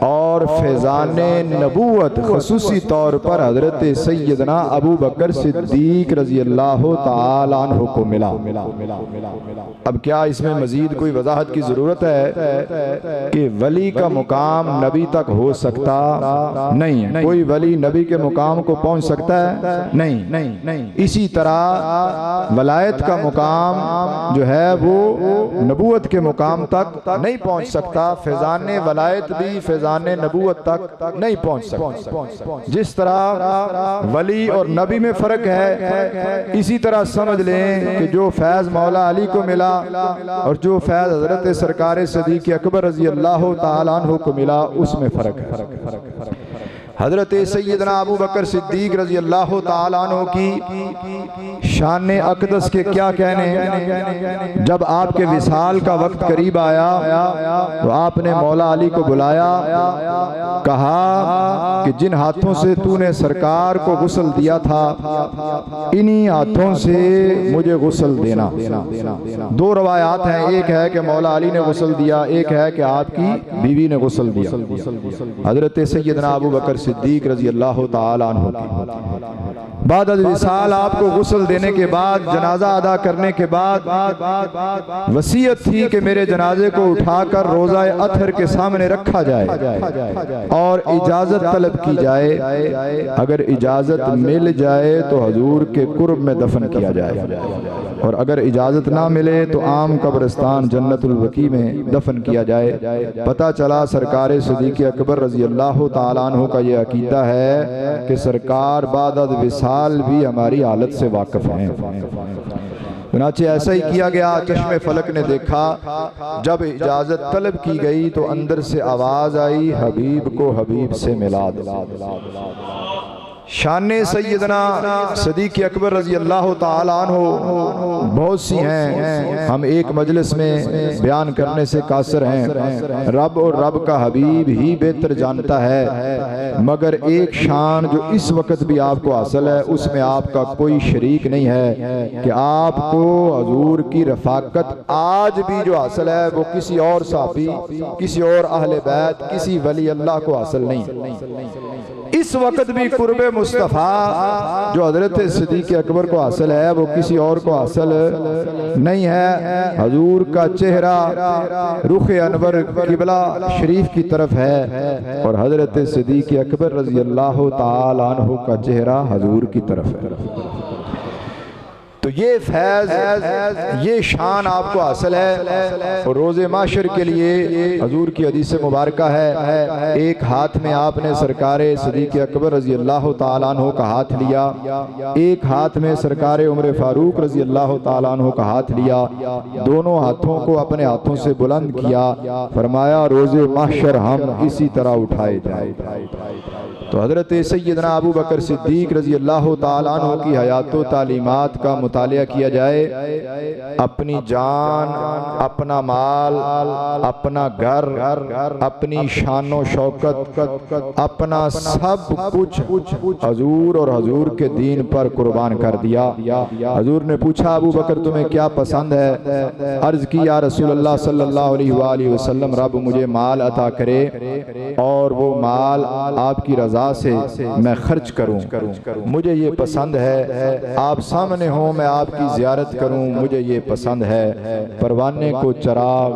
اور فیضان نبوت خصوصی طور پر حضرت سیدنا ابو بکر صدیق رضی اللہ تعالی عنہ کو ملا۔ اب کیا اس میں مزید کوئی وضاحت کی ضرورت ہے کہ ولی کا مقام نبی تک ہو سکتا نہیں؟ کوئی ولی نبی کے مقام کو پہنچ سکتا ہے؟ نہیں۔ اسی طرح ولایت کا مقام جو ہے وہ نبوت کے مقام تک نہیں پہنچ سکتا، فیضان ولایت بھی فیضان نبوت تک نہیں پہنچ سکتا۔ جس طرح ولی اور نبی میں فرق ہے اسی طرح سمجھ لیں کہ جو فیض مولا علی کو ملا اور جو فیض حضرت سرکار صدیق اکبر رضی اللہ تعالیٰ عنہ کو ملا اس میں فرق ہے۔ حضرت سیدنا ابو بکر صدیق رضی اللہ تعالیٰ عنہ کی شان اقدس کے کیا کہنے؟ جب آپ کے وصال کا وقت قریب آیا تو آپ نے مولا علی کو بلایا، کہا کہ جن ہاتھوں سے تو نے سرکار کو غسل دیا تھا انہی ہاتھوں سے مجھے غسل دینا۔ 2 روایات ہیں، ایک ہے کہ مولا علی نے غسل دیا، ایک ہے کہ آپ کی بیوی نے غسل دیا۔ حضرت سیدنا ابو بکر صدیق رضی اللہ تعالی عنہ کی بعد از وصال آپ کو غسل دینے کے بعد جنازہ ادا کرنے کے بعد وصیت تھی کہ میرے جنازے کو اٹھا کر روضہ اطہر کے سامنے رکھا جائے اور اجازت طلب کی جائے، اگر اجازت مل جائے تو حضور کے قرب میں دفن کیا جائے۔ اور اگر اجازت نہ ملے تو عام قبرستان جنت البقیع میں دفن کیا جائے۔ پتہ چلا سرکار صدیق اکبر رضی اللہ تعالیٰ عنہ کا یہ عقیدہ ہے کہ سرکار بعد از وصال بھی ہماری حالت سے واقف ہیں۔ چنانچہ ایسا ہی کیا گیا۔ چشم فلک نے دیکھا، جب اجازت طلب کی گئی تو اندر سے آواز آئی، حبیب کو حبیب سے ملا دو۔ شان سیدنا صدیق اکبر رضی اللہ تعالیٰ عنہ بہت سی ہیں، ہم ایک مجلس میں بیان کرنے سے قاصر ہیں۔ رب اور رب کا حبیب ہی بہتر جانتا ہے، مگر ایک شان جو اس وقت بھی آپ کو حاصل ہے اس میں آپ کا کوئی شریک نہیں ہے کہ آپ کو حضور کی رفاقت آج بھی جو حاصل ہے وہ کسی اور صحابی، کسی اور اہل بیت، کسی ولی اللہ کو حاصل نہیں۔ اس وقت بھی قرب مصطفیٰ جو حضرت صدیق اکبر کو حاصل ہے وہ کسی اور کو حاصل نہیں ہے۔ حضور کا چہرہ رخ انور قبلہ شریف کی طرف ہے اور حضرت صدیق اکبر رضی اللہ تعالیٰ عنہ کا چہرہ حضور کی طرف ہے۔ تو یہ فیض، یہ شان آپ کو حاصل ہے۔ اور روز محشر کے لیے حضور کی حدیث مبارکہ ہے، ایک ہاتھ میں آپ نے سرکار صدیق اکبر رضی اللہ تعالیٰ عنہ کا ہاتھ لیا، ایک ہاتھ میں سرکار عمر فاروق رضی اللہ تعالیٰ عنہ کا ہاتھ لیا، دونوں ہاتھوں کو اپنے ہاتھوں سے بلند کیا، فرمایا روز محشر ہم اسی طرح اٹھائے جائیں۔ تو حضرت سیدنا ابو بکر صدیق رضی اللہ تعالیٰ عنہ کی حیات و تعلیمات کا مطالعہ کیا جائے، اپنی جان، اپنا مال، اپنا گھر، اپنی شان و شوکت، اپنا سب کچھ حضور اور حضور کے دین پر قربان کر دیا۔ حضور نے پوچھا ابو بکر تمہیں کیا پسند ہے؟ عرض کی یا رسول اللہ صلی اللہ علیہ وآلہ وسلم رب مجھے مال عطا کرے اور وہ مال آپ کی رضا سے میں خرچ کروں، مجھے یہ پسند ہے۔ آپ سامنے ہوں میں آپ کی زیارت کروں، مجھے یہ پسند ہے۔ پروانے کو چراغ،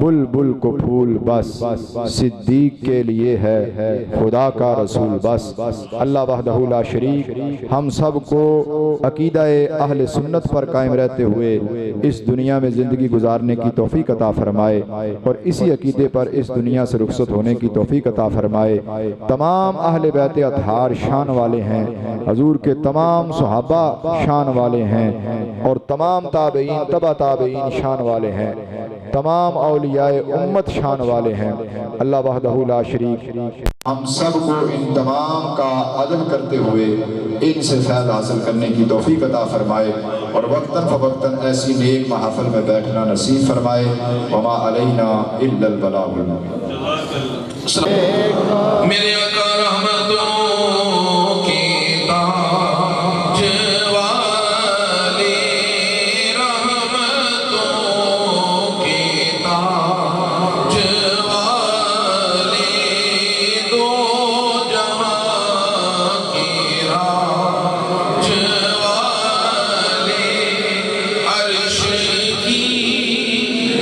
بلبل کو پھول، بس صدیق کے لیے ہے خدا کا رسول بس۔ اللہ وحدہ لا شریک ہم سب کو عقیدہ اہل سنت پر قائم رہتے ہوئے اس دنیا میں زندگی گزارنے کی توفیق عطا فرمائے اور اسی عقیدے پر اس دنیا سے رخصت ہونے کی توفیق عطا فرمائے۔ تمام اہل بیت اطہار شان والے ہیں، حضور کے تمام صحابہ شان والے ہیں اور تمام تابعین تبع تابعین شان والے ہیں، تمام اولیاء امت شان والے ہیں۔ اللہ وحدہ لا شریک ہم سب کو ان تمام کا ادب کرتے ہوئے ان سے فیض حاصل کرنے کی توفیق عطا فرمائے اور وقتاً فوقتاً ایسی نیک محافل میں بیٹھنا نصیب فرمائے۔ وما علینا الا البلاغ المبین۔ میرے آقا رحمتوں کی تاج والے، رحمتوں کی تاج والے، دو جہاں کی راج والے، عرش کی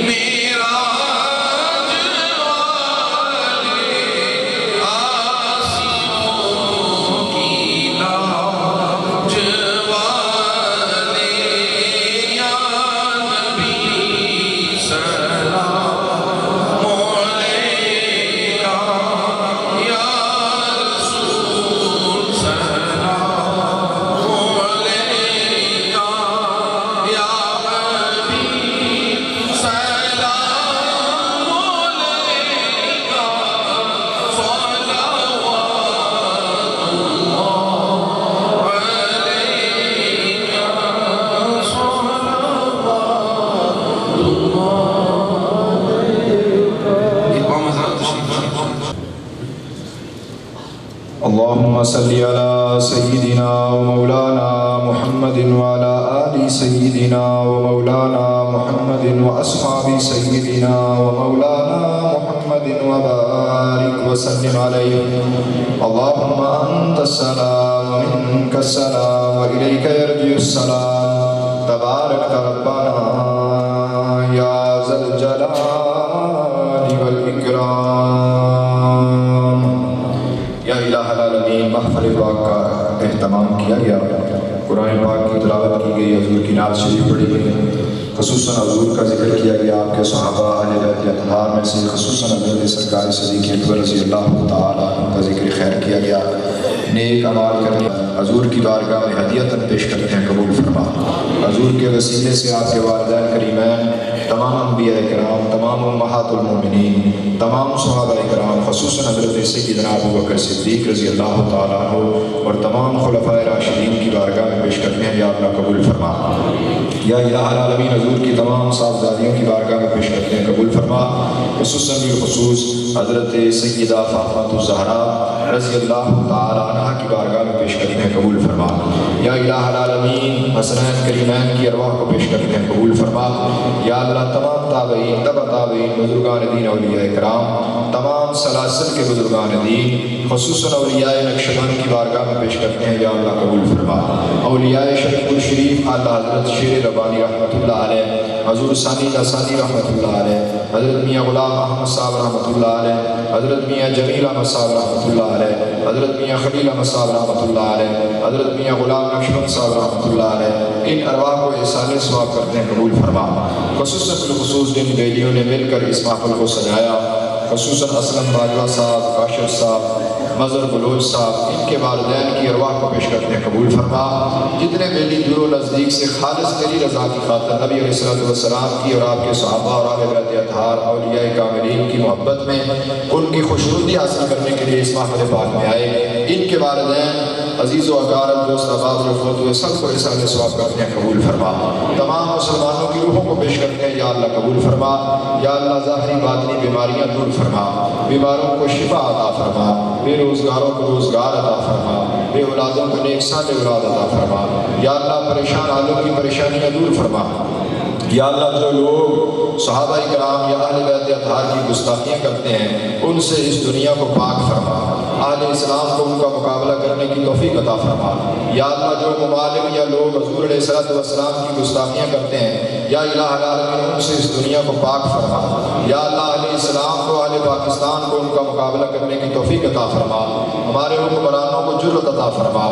معراج والے، اللهم صل على سيدنا ومولانا محمد وعلى آل سيدنا ومولانا محمد وأصحاب سيدنا ومولانا محمد وبارك وسلم عليه. اللهم أنت السلام ومنك السلام وإليك يرجع السلام. تبارك ربنا يا ذا الجلال والإكرام. یا الہ العالمین محفل محفل پاک کا اہتمام کیا گیا، قرآن پاک کی تلاوت کی گئی، حضور کی نعت شریف پڑھی گئی، خصوصاً حضور کا ذکر کیا گیا، آپ کے صحابہ اہل بیت اطہار میں سے خصوصاً حضرت سرکار صدیق اکبر رضی اللہ تعالیٰ عنہ کا ذکر خیر کیا گیا۔ نیک اعمال کرنے حضور کی بارگاہ میں ہدیۃً پیش کرتے ہیں، قبول فرما۔ حضور کے وسیلے سے آپ کے والدین کریمین، تمام انبیاء کرام، تمام امہات المومنین، تمام صحابہ کرام، خصوصاً حضرت سیدنا ابوبکر صدیق رضی اللہ تعالیٰ عنہ اور تمام خلفائے راشدین کی بارگاہ میں پیش کرتے ہیں، یا اللہ قبول فرما۔ یا الہ العالمین حضور کی تمام صاحبزادیوں کی بارگاہ میں پیش کرتے ہیں، قبول فرما۔ خصوصاً بالخصوص حضرت سیدہ فاطمہ الزہرا رضی اللہ تعالیٰ عنہ کی بارگاہ میں پیش کرتے ہیں، قبول فرما۔ یا الہ العالمین حسنین کریمین کی ارواح کو پیش کرتے ہیں، قبول فرما۔ یا اللہ تمام تابعین، تبع تابعین، بزرگان دین، اولیاء کرام، تمام سلاسل کے بزرگان دین، خصوصاً اولیاء نقشبند کی بارگاہ میں پیش کرتے ہیں، یا اللہ قبول فرما۔ اولیاء شریف الشریف اعلیٰ حضرت شیر ربانی رحمۃ اللہ علیہ، حضور ثانی لسانی رحمۃ اللہ علیہ، حضرت میاں غلام احمد صاحب رحمۃ اللہ علیہ، حضرت میاں جمیل احمد صاحب رحمۃ اللہ علیہ، حضرت میاں خلیل احمد صاحب رحمۃ اللہ علیہ، حضرت میاں غلام نقشبند صاحب رحمۃ اللہ علیہ، ان ارواح کو احسان ثواب کرتے ہیں، قبول فرما۔ خصوصاً بالخصوص جن بیلیوں نے مل کر اس محفل کو سجایا، خصوصاً اسلم باجوہ صاحب، کاشف صاحب، مظہر بلوچ صاحب، ان کے والدین کی ارواح کو پیش کرتے ہیں، قبول فرما۔ جتنے بیلی دور و نزدیک سے خالص تیری رضا کی خاطر نبی علیہ السلام کی اور آپ کے صحابہ اور اہل بیت اطہار اولیاء کاملین کی محبت میں ان کی خوشنودی حاصل کرنے کے لیے اس محفل پاک میں آئے، ان کے والدین عزیز و اقارب، دوست احباب جو فوت ہوئے سب کو احسان ثواب کرتے ہیں، قبول فرما۔ تمام مسلمانوں کی روحوں کو پیش کرتے ہیں، یا اللہ قبول فرما۔ یا اللہ ظاہری باطنی بیماریاں دور فرما، بیماروں کو شفا عطا فرما، بے روزگاروں کو روزگار عطا فرما، بے اولادوں کو نیک صالح اولاد عطا فرما۔ یا اللہ پریشان حالوں کی پریشانیاں دور فرما۔ یا اللہ جو لوگ صحابہ کرام یا اہل بیت اطہار کی گستاخیاں کرتے ہیں ان سے اس دنیا کو پاک فرما، اہل اسلام کو ان کا مقابلہ کرنے کی توفیق عطا فرما۔ یا اللہ جو ممالک یا لوگ حضور علیہ السلام کی گستاخیاں کرتے ہیں، یا الہ العالمین ان سے اس دنیا کو پاک فرما۔ یا اللہ اہل اسلام کو، اہل پاکستان کو ان کا مقابلہ کرنے کی توفیق عطا فرما۔ ہمارے حکمرانوں کو جرأت عطا فرما،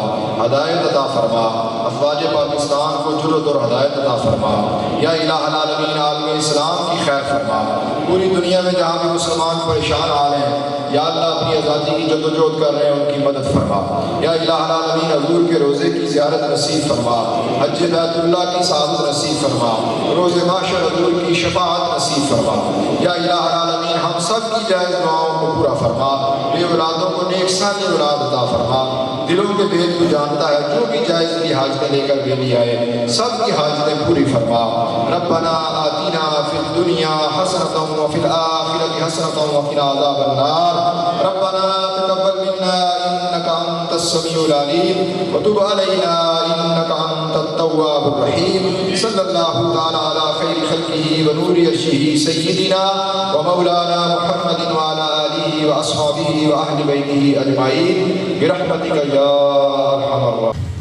ہدایت عطا فرما، افواج پاکستان کو جرأت اور ہدایت عطا فرما۔ یا الہ العالمین عالم اسلام کی خیر فرما، پوری دنیا میں جہاں بھی مسلمان پریشان حال ہیں، یا اللہ اپنی آزادی کی جدوجہد کر رہے ہیں ان کی مدد فرما۔ یا الہ العالمین حضور کے روزے کی زیارت نصیب فرما، حج بیت اللہ کی سعادت نصیب فرما، روز محشر حضور کی شفاعت نصیب فرما۔ یا الہ العالمین ہم سب کی جائز دعاؤں کو پورا فرما، بے اولادوں کو نیک صالح اولاد عطا فرما۔ دلوں کے بھید تو جانتا ہے، جو بھی جائز کی حاجتیں لے کر بیلی آئے سب کی حاجتیں پوری فرما۔ ربنا آتنا فی الدنیا حسنۃ وفی الآخرۃ حسنۃ وقنا عذاب النار۔ ربنا تقبل منا انک انت السمیع العلیم وتب علینا انک انت التواب الرحیم۔ صلی اللہ تعالی علی خیر خلقہ ونور عرشہ سیدنا ومولانا محمد وعلی آلہ واصحابہ واہل بیتہ اجمعین برحمتک یا ارحم الراحمین۔